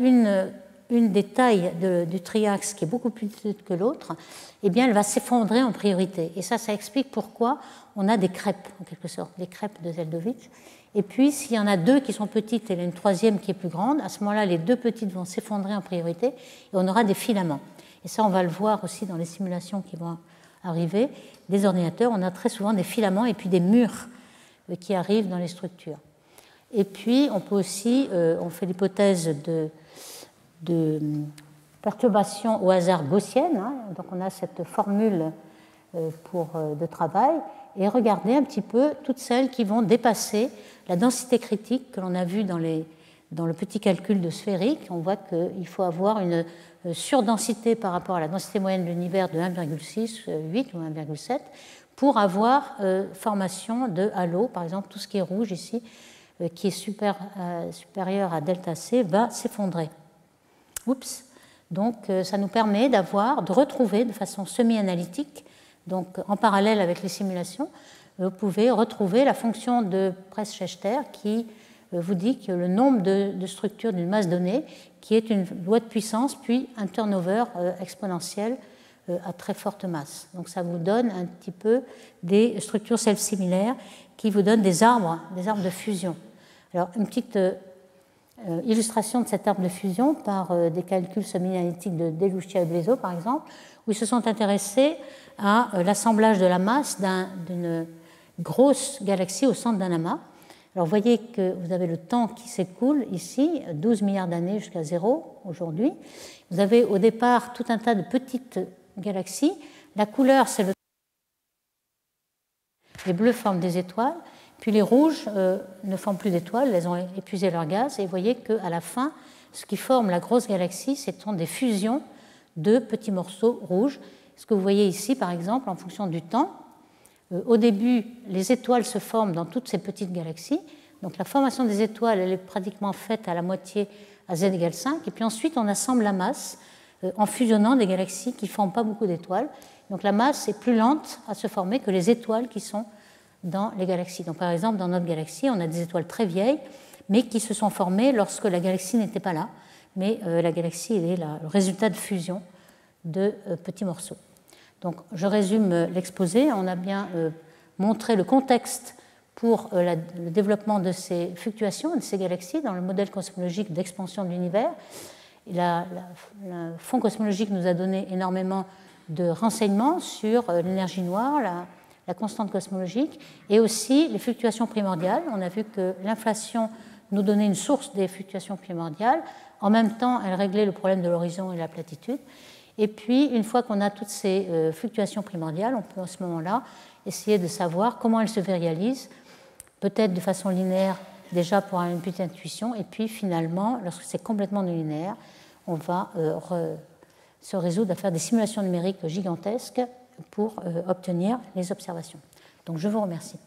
une des tailles du triaxe qui est beaucoup plus petite que l'autre, eh bien elle va s'effondrer en priorité. Et ça explique pourquoi on a des crêpes, en quelque sorte, des crêpes de Zeldovich. Et puis, s'il y en a deux qui sont petites et une troisième qui est plus grande, à ce moment-là, les deux petites vont s'effondrer en priorité et on aura des filaments. Et ça, on va le voir aussi dans les simulations qui vont arriver. Des ordinateurs, on a très souvent des filaments et puis des murs qui arrivent dans les structures. Et puis, on peut aussi, on fait l'hypothèse de perturbation au hasard gaussienne. Hein. Donc, on a cette formule de travail. Et regarder un petit peu toutes celles qui vont dépasser la densité critique que l'on a vue dans le petit calcul de sphérique. On voit qu'il faut avoir une surdensité par rapport à la densité moyenne de l'univers de 1,6, 8 ou 1,7 pour avoir formation de halo. Par exemple, tout ce qui est rouge ici, qui est supérieur à delta C, va s'effondrer. Oups. Donc ça nous permet de retrouver de façon semi-analytique, donc en parallèle avec les simulations, vous pouvez retrouver la fonction de Press-Schechter qui vous dit que le nombre de structures d'une masse donnée, qui est une loi de puissance, puis un turnover exponentiel à très forte masse. Donc ça vous donne un petit peu des structures self-similaires qui vous donnent des arbres de fusion. Alors une petite illustration de cet arbre de fusion par des calculs semi-analytiques de Delucia et Blezo, par exemple, où ils se sont intéressés à l'assemblage de la masse d'une grosse galaxie au centre d'un amas. Alors vous voyez que vous avez le temps qui s'écoule ici, 12 milliards d'années jusqu'à 0 aujourd'hui. Vous avez au départ tout un tas de petites galaxies. La couleur, c'est le... Les bleus forment des étoiles, puis les rouges ne forment plus d'étoiles, elles ont épuisé leur gaz. Et vous voyez qu'à la fin, ce qui forme la grosse galaxie, ce sont des fusions de petits morceaux rouges. Ce que vous voyez ici, par exemple, en fonction du temps, au début, les étoiles se forment dans toutes ces petites galaxies. Donc la formation des étoiles, elle est pratiquement faite à la moitié à z égale 5. Et puis ensuite, on assemble la masse en fusionnant des galaxies qui ne forment pas beaucoup d'étoiles. Donc la masse est plus lente à se former que les étoiles qui sont dans les galaxies. Donc, par exemple, dans notre galaxie, on a des étoiles très vieilles, mais qui se sont formées lorsque la galaxie n'était pas là. Mais la galaxie est le résultat de fusion de petits morceaux. Donc, je résume l'exposé. On a bien montré le contexte pour le développement de ces fluctuations, de ces galaxies, dans le modèle cosmologique d'expansion de l'univers. Le fond cosmologique nous a donné énormément de renseignements sur l'énergie noire, la constante cosmologique, et aussi les fluctuations primordiales. On a vu que l'inflation nous donnait une source des fluctuations primordiales. En même temps, elle réglait le problème de l'horizon et de la platitude. Et puis, une fois qu'on a toutes ces fluctuations primordiales, on peut à ce moment-là essayer de savoir comment elles se virialisent, peut-être de façon linéaire déjà pour une petite intuition, et puis finalement, lorsque c'est complètement non linéaire, on va se résoudre à faire des simulations numériques gigantesques pour obtenir les observations. Donc je vous remercie.